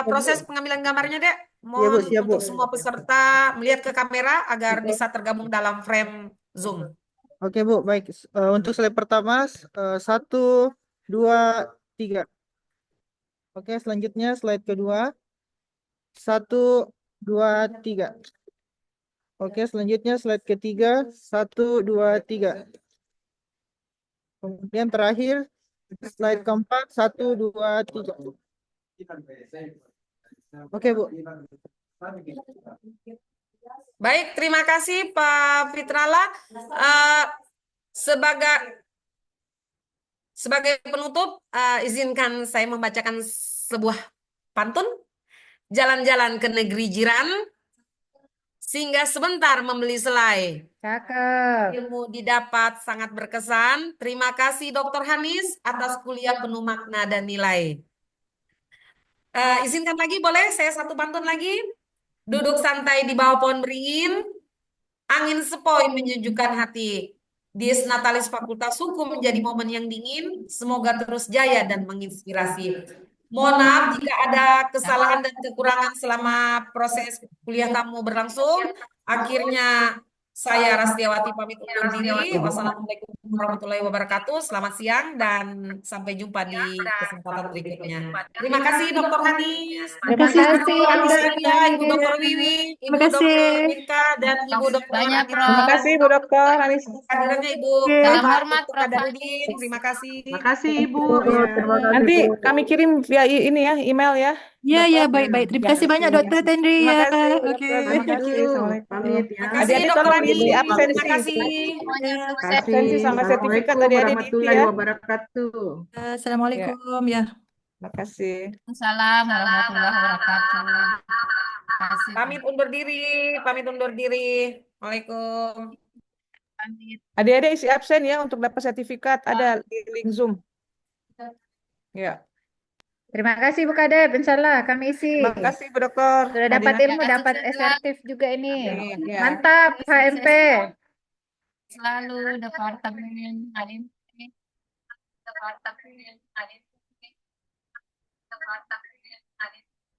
proses pengambilan gambarnya, Dek. Iya Bu, Mohon siap Bu. untuk semua peserta melihat ke kamera agar bisa tergabung dalam frame Zoom. Oke Bu, baik. Untuk slide pertama, 1, 2, 3. Oke, selanjutnya slide kedua, 1, 2, 3. Oke, selanjutnya slide ketiga, 1, 2, 3. Kemudian terakhir, slide keempat, 1, 2, 3. Oke Bu. Baik, terima kasih Pak Fitrala. Sebagai penutup, izinkan saya membacakan sebuah pantun. Jalan-jalan ke negeri jiran, singgah sebentar membeli selai. Cakep. Ilmu didapat sangat berkesan. Terima kasih Dr. Hanis atas kuliah penuh makna dan nilai. Izinkan lagi boleh saya satu pantun lagi. Duduk santai di bawah pohon beringin, angin sepoi menyejukkan hati. Dies Natalis Fakultas Hukum menjadi momen yang dingin. Semoga terus jaya dan menginspirasi. Mohon maaf jika ada kesalahan dan kekurangan selama proses kuliah tamu berlangsung. Akhirnya saya Rastiawati pamit undur diri. Wassalamualaikum warahmatullahi wabarakatuh. Selamat siang dan sampai jumpa di kesempatan berikutnya. Terima kasih Dr. Hanis. Terima kasih, Ibu Dr. Alia, Ibu Dr. Wiwi, Terima Ibu kasih. Dr. Rika, dan Ibu Dr. Banyak, Anita. Prof. Terima kasih Bu Dokter Hanis. Kehadirannya Ibu Salam Bapak hormat, Dr. Prof. Kadarudin. Terima kasih. Makasih Ibu. Ya. Terima kasih Nanti Bu. kami kirim via ini ya, email ya. Ya, Dokter. ya, baik-baik. Terima kasih banyak, Dokter Tendri Terima ya. kasih Bu Oke. Dokter. Thank Terima kasih. you. Assalamualaikum. Pamit ya. Terima kasih Adik-adik Dr. tolong Ani. isi Terima absensi. kasih. Semuanya Ya. sukses. Absensi sama sertifikat Assalamualaikum tadi adik diisi warahmatullahi ya. wabarakatuh. Ya, Assalamualaikum ya. terima kasih. Salam warahmatullahi wabarakatuh. Terima kasih. Pamit undur diri. Pamit undur diri. Waalaikumsalam. Pamit. Adik-adik isi absen ya untuk dapat sertifikat. Ada di link Zoom. Ya. Terima kasih Bu Kadep. Insyaallah kami isi. Terima kasih Bu Dokter. Sudah dapat Hadir. ilmu, dapat esertif juga ini. Ya. Mantap HMP. Selalu Departemen Departemen